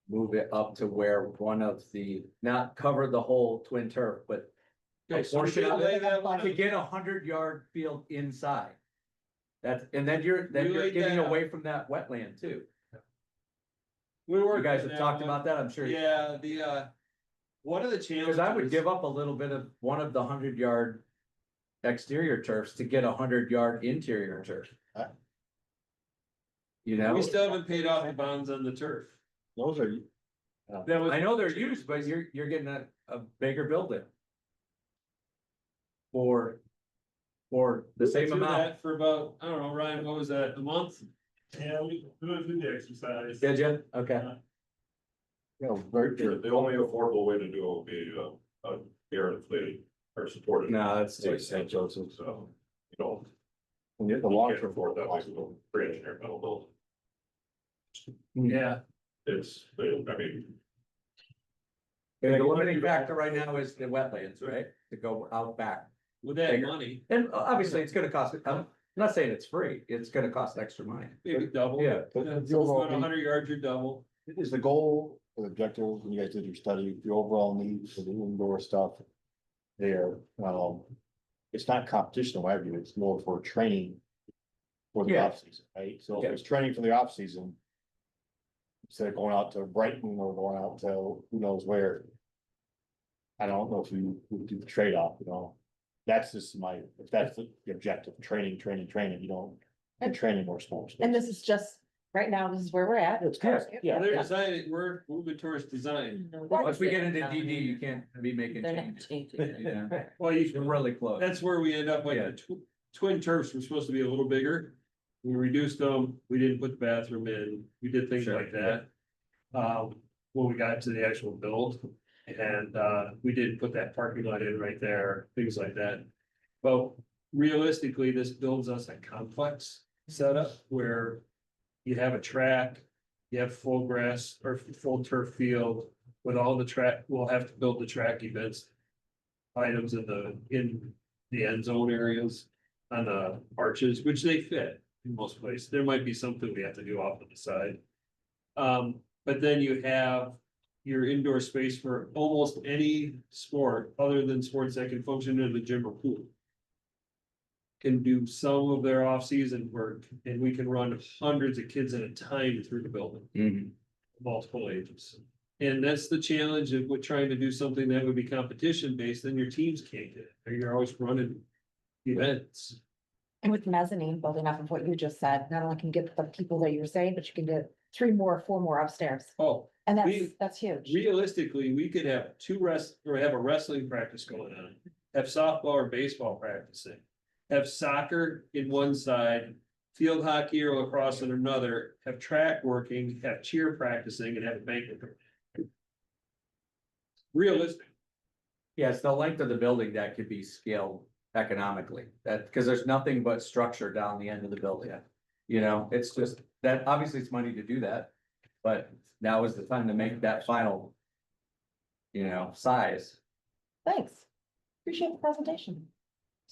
move it up to where one of the, not cover the whole twin turf, but a Okay, so we portion can of lay it, that one to out. get 100-yard field inside. And then you're laid getting that away from that wetland too. We You were. guys have talked about that, I'm sure. Yeah, what are the challenges? Because I would give up a little bit of one of the 100-yard exterior turfs to get 100-yard interior turf. You know? We still haven't paid off the bonds on the turf. Those are, That was. I know they're used, but you're getting a bigger building. For the same Do amount. that for about, I don't know, Ryan, what was that, a month? Yeah, we do the exercise. Did you? Okay. The only affordable way to do it would be, air inflated or supported. No, that's too St. Joseph, so, you know. And the You long can't term afford that, like, a pre-engineered metal building. Yeah, It's, I mean, The limiting factor right now is the wetlands, right? To go out back. with that Bigger. money, And obviously, it's gonna cost, I'm not saying it's free, it's gonna cost extra money. maybe double. Yeah. It's about 100 yards or double. Is the goal, or the objective, when you guys did your study, the overall need for the indoor stuff there, it's not competition in my view, it's more for training for the Yeah. off season, right? So if it's training for the off season, instead of going out to Brighton or going out to who knows where, I don't know if we would do the trade-off, you know? That's just if that's the objective, training, you don't, and training more sports. And this is just, right now, this is where we're at. It's good. Yeah. They're designing, we're moving towards design. Once we get into DD, you can't be making They're not changes. changing. Yeah. Well, We're really close. that's where we end up, like, Yeah. the twin turfs were supposed to be a little bigger. We reduced them, we didn't put the bathroom in, we did things Sure, like that. When we got to the actual build, and, we didn't put that parking lot in right there, things like that. Well, realistically, this builds us a complex setup where you have a track, you have full grass or full turf field with all the track, we'll have to build the track events. Items in the end zone areas on the arches, which they fit in most places. There might be something we have to do off to the side. But then you have your indoor space for almost any sport other than sports that can function in the gym or pool. Can do some of their off-season work, and we can run hundreds of kids at a time through the building, Mhm. multiple ages. And that's the challenge of with trying to do something that would be competition based, then your teams can't get it, or you're always running events. And with mezzanine, building off of what you just said, not only can you get the people that you're saying, but you can get 4 more upstairs. Oh, And We- that's huge. realistically, we could have or have a wrestling practice going on, have softball or baseball practicing. Have soccer in one side, field hockey or lacrosse in another, have track working, have cheer practicing, and have a banquet. Realistic. Yes, the length of the building that could be scaled economically, because there's nothing but structure down the end of the building. You know, it's just that, obviously it's money to do that, but now is the time to make that final. Size. Thanks. Appreciate the presentation.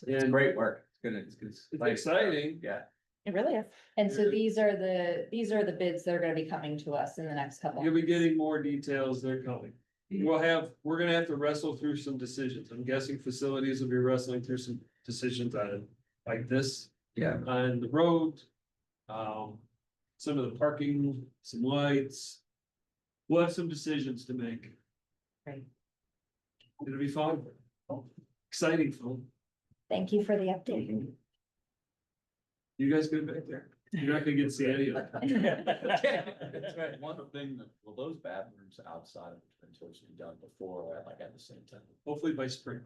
It's great work. It's Exciting. Yeah. It really is. And so these are the bids that are gonna be coming to us in the next couple. You'll be getting more details, they're coming. We're gonna have to wrestle through some decisions. I'm guessing facilities will be wrestling through some decisions on it, like this. Yeah. On the road. Some of the parking, some lights. We'll have some decisions to make. Right. It'll be fun. Exciting fun. Thank you for the update. You guys good back there? You're not gonna get to see any of it. That's right. One thing, will those bathrooms outside of the twin turfs be done before, or like at the same time? Hopefully by spring.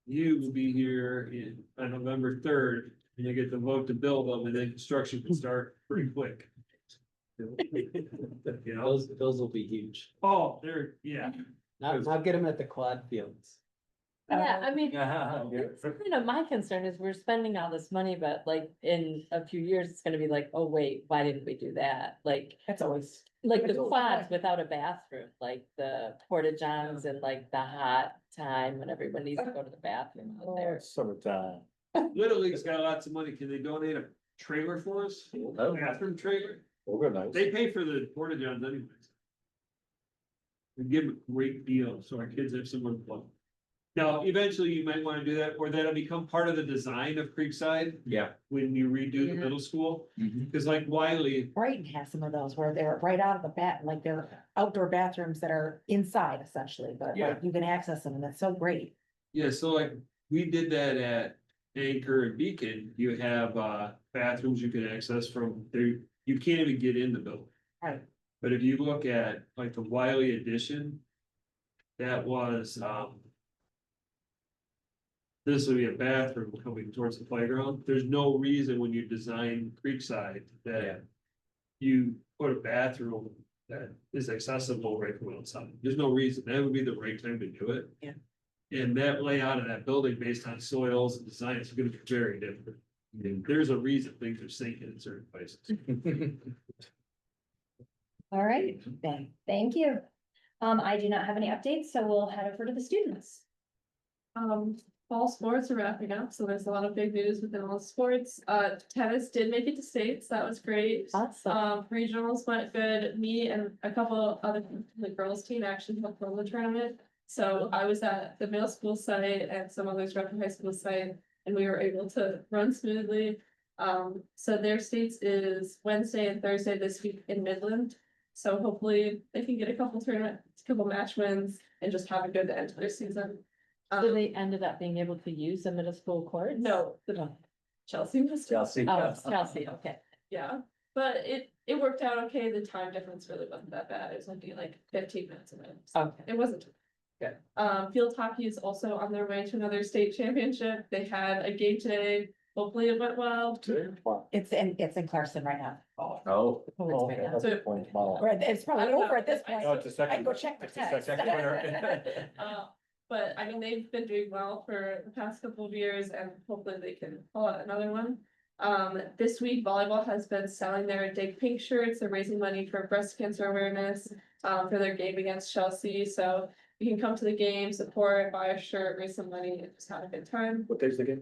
You will be here on November 3rd, and you get to vote to build them, and then construction can start pretty quick. You know, Those will be huge. oh, yeah. Now get them at the quad fields. Yeah, I mean, Yeah. my concern is we're spending all this money, but like in a few years, it's gonna be like, oh wait, why didn't we do that? Like, That's always. like the It's always quads fun. without a bathroom, like the porta johns and like the hot time when everyone needs to go to the bathroom out there. Summertime. Little League's got lots of money. Can they donate a trailer for us? A bathroom trailer? Oh, good night. They pay for the porta johns anyways. We give them a great deal, so our kids have somewhere to play. Now, eventually you might wanna do that, or that'll become part of the design of Creekside Yeah. when you redo the middle school. Cause like Wiley, Brighton has some of those where they're right out of the like they're outdoor bathrooms that are inside essentially, but Yeah. like you can access them and that's so great. yeah, so like, we did that at Anchor and Beacon. You have bathrooms you can access from there. You can't even get in the building. Right. But if you look at like the Wiley addition. That was, this would be a bathroom coming towards the playground. There's no reason when you design Creekside Yeah. that. You put a bathroom that is accessible right from outside. There's no reason. That would be the right time to do it. Yeah. And that layout of that building based on soils and design is gonna be very different. And there's a reason things are sinking in certain places. All right, Ben, thank you. I do not have any updates, so we'll head over to the students. Fall sports are wrapping up, so there's a lot of big news within all sports. Tennis did make it to states, that was great. Awesome. Regionals went good. Me and a couple other, the girls team actually helped run the tournament. So I was at the middle school site and some others were at the high school site, and we were able to run smoothly. So their states is Wednesday and Thursday this week in Midland. So hopefully they can get a couple match wins and just have a good end to their season. So they ended up being able to use the middle school courts? No, the Chelsea was. Chelsea. Oh, Chelsea, okay. Yeah, but it worked out okay. The time difference really wasn't that bad. It was only like 15 minutes away. So Okay. it wasn't. Okay. Field hockey is also on their way to another state championship. They had a game today. Hopefully it went well. it's in Clarkson right now. Oh, Oh, it's right now. So- Or it's probably I don't over know. at this point. No, it's a second. I go check the it's a text. second winner. But I mean, they've been doing well for the past couple of years and hopefully they can pull out another one. This week volleyball has been selling their Dig Pink shirts. They're raising money for breast cancer awareness, for their game against Chelsea. So you can come to the game, support, buy a shirt, raise some money, and just have a good time. What day's the game?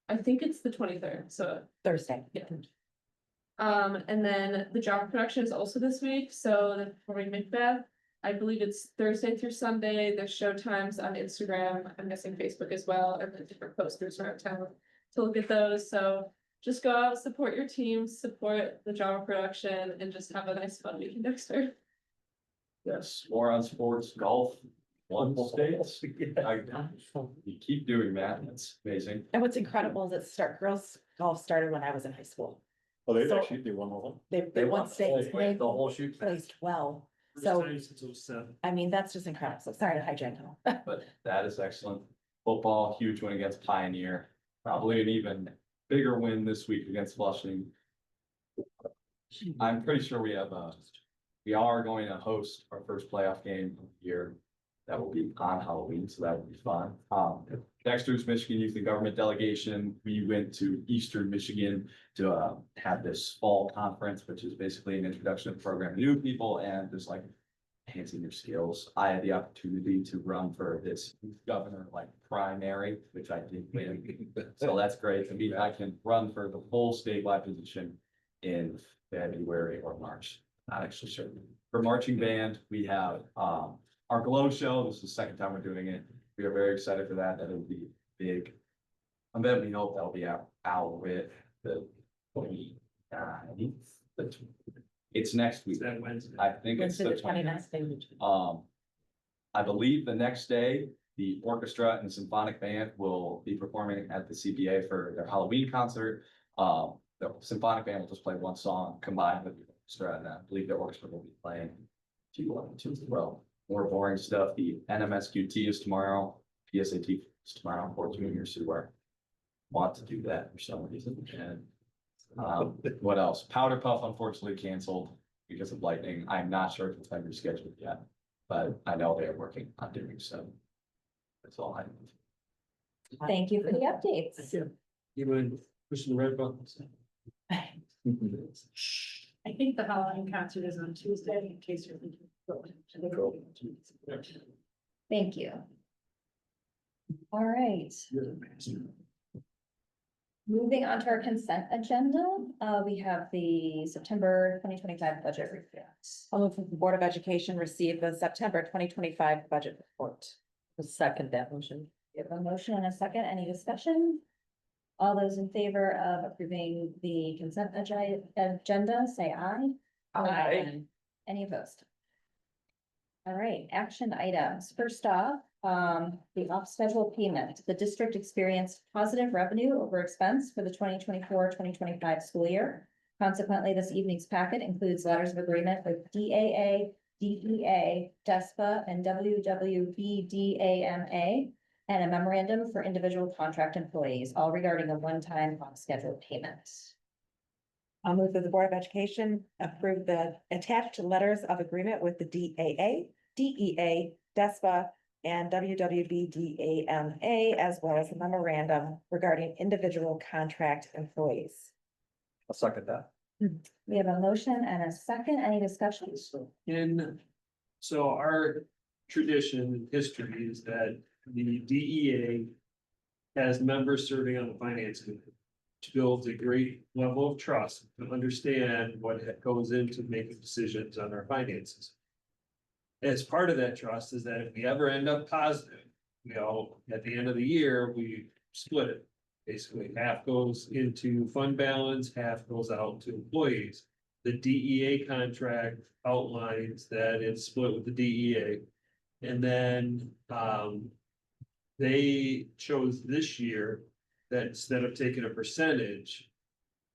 I think it's the 23rd, so. Thursday. Yeah. And then the job production is also this week, so the performing Macbeth. I believe it's Thursday through Sunday. There's show times on Instagram. I'm guessing Facebook as well, and the different posters around town to look at those. So just go out, support your team, support the drama production, and just have a nice fun weekend next year. Yes, more on sports, golf, wonderful states. You keep doing that, that's amazing. And what's incredible is girls golf started when I was in high school. Oh, they So- actually do one of them. They won states, they The whole shoot. placed well. First So, time since '07. I mean, that's just incredible. So sorry to hijack. But that is excellent. Football, huge win against Pioneer, probably an even bigger win this week against Flushing. I'm pretty sure we are going to host our first playoff game of the year. That will be on Halloween, so that will be fun. Dexter's Michigan Youth and Government Delegation, we went to Eastern Michigan to have this fall conference, which is basically an introduction to the program to new people and just like enhancing your skills. I had the opportunity to run for this governor primary, which I did win. So that's great. I can run for the full statewide position in February or March. Not actually sure. For marching band, we have our Glow Show. This is the second time we're doing it. We are very excited for that. That'll be big. And then we hope that'll be out with the 29th. It's next week. Is that Wednesday? I think it's the 29th. I believe the next day, the orchestra and symphonic band will be performing at the CPA for their Halloween concert. The symphonic band will just play one song combined with the orchestra, and I believe the orchestra will be playing two as well. More boring stuff. The NMSQT is tomorrow, PSAT is tomorrow for juniors who want to do that for some reason. And what else? Powder Puff unfortunately canceled because of lightning. I'm not sure if it's been rescheduled yet, but I know they are working on doing so. That's all I have. Thank you for the updates. You mind pushing the red button? I think the Halloween concert is on Tuesday, in case you're thinking. Thank you. All right. Moving on to our consent agenda, we have the September 2025 budget review. I'll move the Board of Education receive the September 2025 budget report. I'll second that motion. We have a motion and a second. Any discussion? All those in favor of approving the consent agenda, say aye. Aye. Any opposed? All right, action items. First off, the off-schedule payment. The district experienced positive revenue over expense for the 2024-2025 school year. Consequently, this evening's packet includes letters of agreement with DAA, DEA, DESPA, and WWBDAMA, and a memorandum for individual contract employees, all regarding a one-time on-schedule payment. I'll move that the Board of Education approve the attached letters of agreement with the DAA, DEA, DESPA, and WWBDAMA, as well as a memorandum regarding individual contract employees. I'll second that. We have a motion and a second. Any discussions? So our tradition and history is that the DEA has members serving on the finance committee, which builds a great level of trust to understand what goes into making decisions on our finances. As part of that trust is that if we ever end up positive, we all, at the end of the year, we split it. Basically, half goes into fund balance, half goes out to employees. The DEA contract outlines that it's split with the DEA. And then, they chose this year that instead of taking a percentage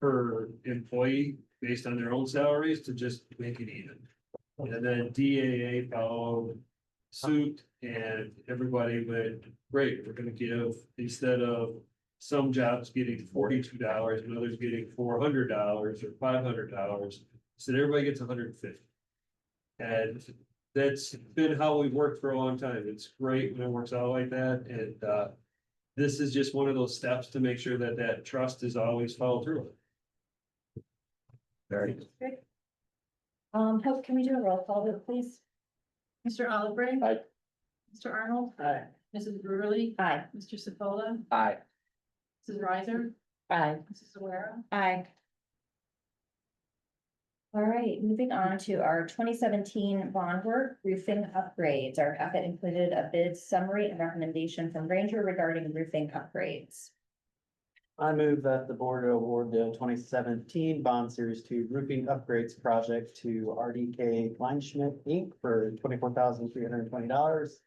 per employee based on their own salaries, to just make it even. And then DAA followed suit, and everybody went, great, we're gonna give, instead of some jobs getting $42 and others getting $400 or $500, so everybody gets $150. And that's been how we've worked for a long time. It's great when it works out like that, and this is just one of those steps to make sure that that trust is always followed through. Very good. Hope, can we do a roll call vote, please? Mr. Oliver. Aye. Mr. Arnold. Aye. Mrs. Brutterly. Aye. Mr. Sefola. Aye. Mrs. Riser. Aye. Mrs. Guerra. Aye. All right, moving on to our 2017 bond work roofing upgrades. Our packet included a bid summary and recommendation from Ranger regarding roofing upgrades. I move that the board award the 2017 Bond Series 2 roofing upgrades project to RDK Kleinschmidt Inc. for $24,320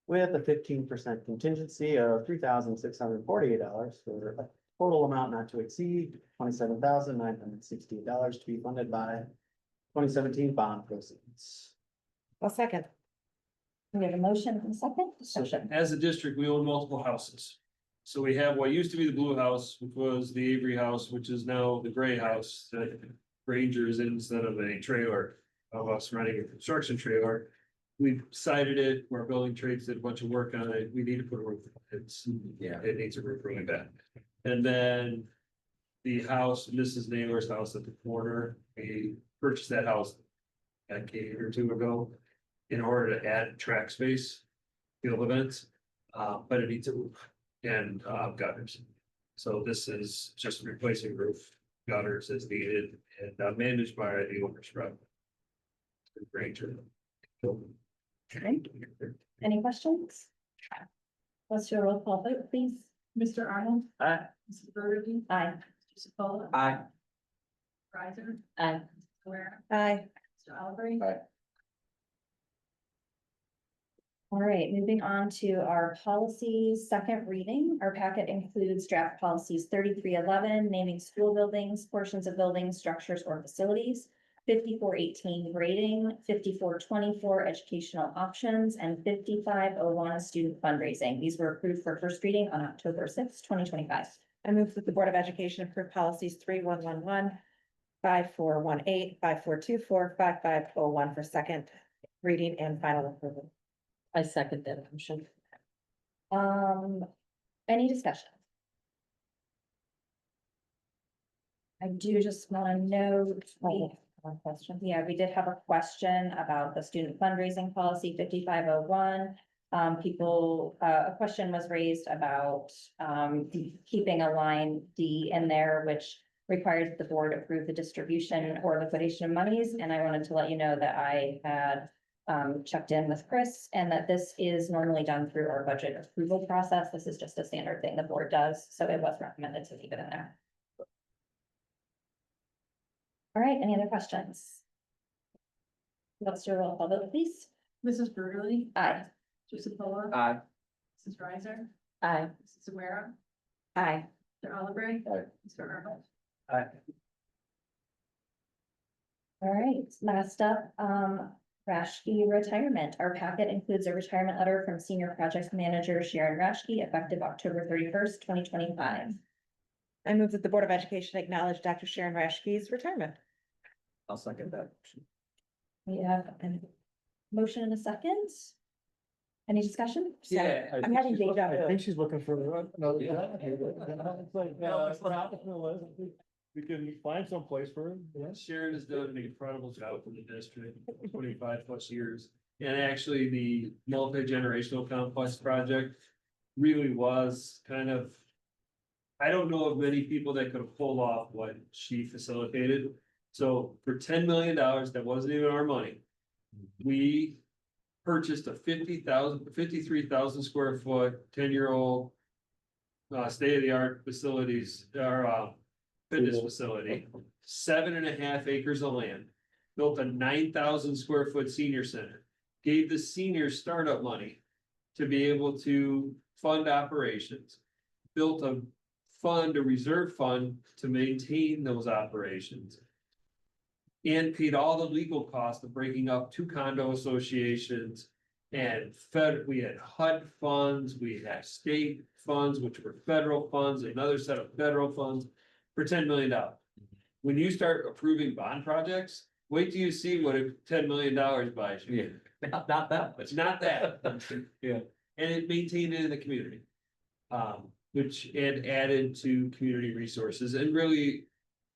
with a 15% contingency of $3,648 for a total amount not to exceed $27,968 to be funded by 2017 bond proceeds. I'll second. We have a motion and a second discussion. As a district, we own multiple houses. So we have what used to be the blue house, which was the Avery house, which is now the gray house that Ranger is in instead of a trailer of us running a construction trailer. We've sided it, where building trades did a bunch of work on it. We need to put a roof. It needs a roof really bad. And then the house, Mrs. Naylor's house at the corner, we purchased that house a decade or two ago in order to add track space, field events, but it needs a roof and gutters. So this is just replacing roof, gutters as needed, and managed by the owner's rep. Ranger. Okay. Any questions? Let's do a roll call vote, please. Mr. Arnold. Aye. Mrs. Brutterly. Aye. Mr. Sefola. Aye. Riser. Aye. Mrs. Guerra. Aye. Mr. Oliver. Aye. All right, moving on to our policies, second reading. Our packet includes draft policies 3311, naming school buildings, portions of buildings, structures, or facilities. 5418 grading, 5424 educational options, and 5501 student fundraising. These were approved for first reading on October 6th, 2025. I move that the Board of Education approve policies 3111, 5418, 5424, 5501 for second reading and final approval. I second that motion. Any discussion? I do just want to note, we did have a question about the student fundraising policy 5501. A question was raised about, keeping a line D in there, which requires the board approve the distribution or liquidation of monies. And I wanted to let you know that I had checked in with Chris, and that this is normally done through our budget approval process. This is just a standard thing the board does, so it was recommended to leave it in there. All right, any other questions? Let's do a roll call vote, please. Mrs. Brutterly. Aye. Mr. Sefola. Aye. Mrs. Riser. Aye. Mrs. Guerra. Aye. Mr. Oliver. Aye. Mr. Arnold. Aye. All right, last up, Rashke retirement. Our packet includes a retirement letter from Senior Project Manager Sharon Rashke, effective October 31st, 2025. I move that the Board of Education acknowledge Dr. Sharon Rashke's retirement. I'll second that. We have a motion and a second. Any discussion? Sorry, I'm having deja I think vu. she's looking for another job. It's like, we can find someplace for her. Sharon has done an incredible job for the district, 25+ years. And actually, the multi-generational complex project really was kind of. I don't know of many people that could have pulled off what she facilitated. So for $10 million, that wasn't even our money. We purchased a 53,000 square foot, 10-year-old. State-of-the-art facilities, or fitness facility, 7.5 acres of land. Built a 9,000 square foot senior center, gave the seniors startup money to be able to fund operations. Built a reserve fund to maintain those operations. And paid all the legal costs of breaking up 2 condo associations. And we had HUD funds, we had state funds, which were federal funds, another set of federal funds for $10 million. When you start approving bond projects, wait till you see what $10 million buys you. Not that, It's not that. Yeah, and it maintained it in the community. Which it added to community resources and really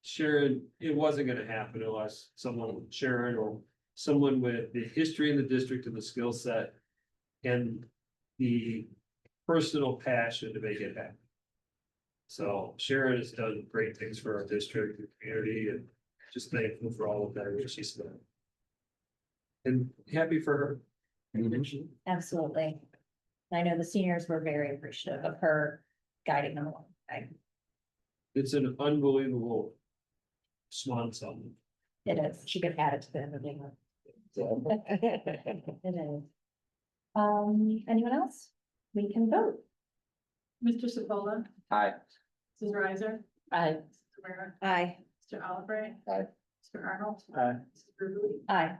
Sharon, it wasn't gonna happen unless someone, Sharon or someone with the history in the district and the skill set. And the personal passion to make it happen. So Sharon has done great things for our district and community and just thankful for all of that she's done. And happy for her. Absolutely. I know the seniors were very appreciative of her guiding them along. It's an unbelievable swan song. It is. She could add it to the end of the year. It is. Anyone else? We can vote. Mr. Secola, Aye. Mrs. Riser, I, Mr. Rivera, Aye. Mr. Oliver. Aye. Mr. Arnold. Aye. Mrs. Ruby. Aye.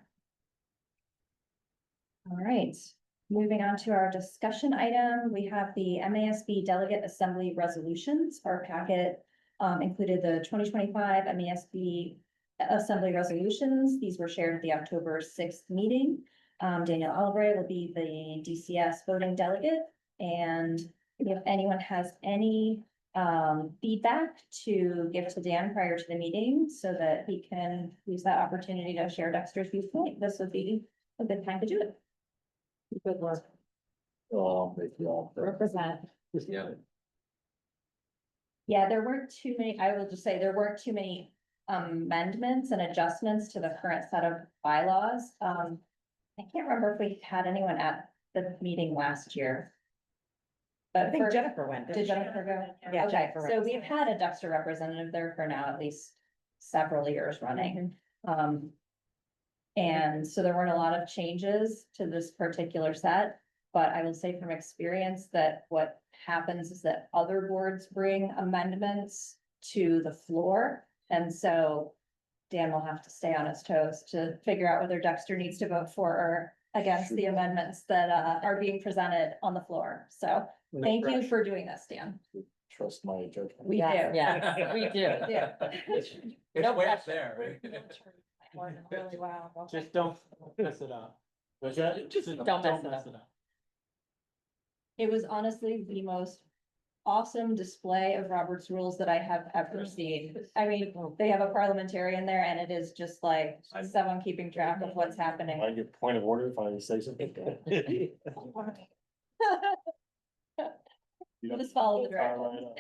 All right, moving on to our discussion item, we have the MASB Delegate Assembly Resolutions. Our packet included the 2025 MASB Assembly Resolutions. These were shared at the October 6th meeting. Daniel Albright will be the DCS voting delegate. And if anyone has any feedback to give to Dan prior to the meeting so that he can use that opportunity to share Dexter's viewpoint, this would be a good time to do it. Good work. Oh, thank you all. Represent. Yeah. Yeah, there weren't too many, I will just say, there weren't too many amendments and adjustments to the current set of bylaws. I can't remember if we had anyone at the meeting last year. But I think for- Jennifer went. didn't Did she? Jennifer go? Yeah, Okay, Jennifer so went. we've had a Dexter representative there for now at least several years running. And so there weren't a lot of changes to this particular set. But I will say from experience that what happens is that other boards bring amendments to the floor. And so Dan will have to stay on his toes to figure out whether Dexter needs to vote for or against the amendments that are being presented on the floor. So thank you for doing this, Dan. Trust my judgment. We do. yeah, we do. Yeah. It's way up there. Really, wow. Just don't mess it up. Was that? Just don't mess it up. It was honestly the most awesome display of Robert's rules that I have ever seen. I mean, they have a parliamentarian there and it is just like someone keeping track of what's happening. I get point of order if I say something. You know, Just follow the all directions.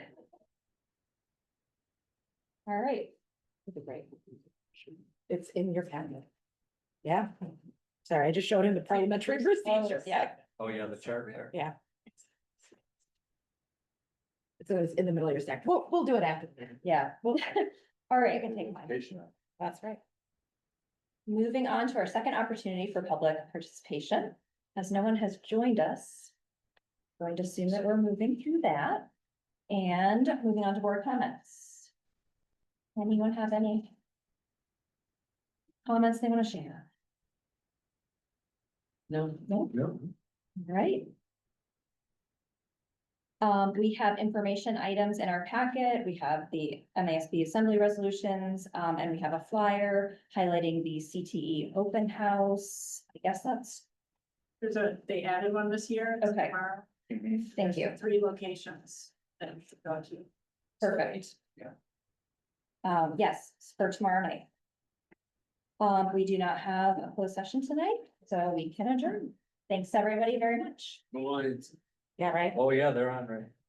right, All right. Great. It's in your cabinet. Yeah. Sorry, I just showed him the parliamentary procedure. Yeah. Oh, yeah, the chart there. Yeah. So it's in the middle of your stack. We'll do it after. Yeah. Well, all right. You can take mine. That's right. Moving on to our second opportunity for public participation. As no one has joined us, I'm going to assume that we're moving through that. And moving on to board comments. Anyone have any comments they want to share? No, No? No. Right. We have information items in our packet. We have the MASB assembly resolutions, and we have a flyer highlighting the CTE open house. I guess that's, They added one this year. It's Okay. tomorrow. thank you. There's 3 locations that we should go to. Perfect. Yeah. Yes, for tomorrow night. We do not have a closed session tonight, so we can adjourn. Thanks, everybody, very much. The lines. Yeah, right? Oh, yeah, they're on, right?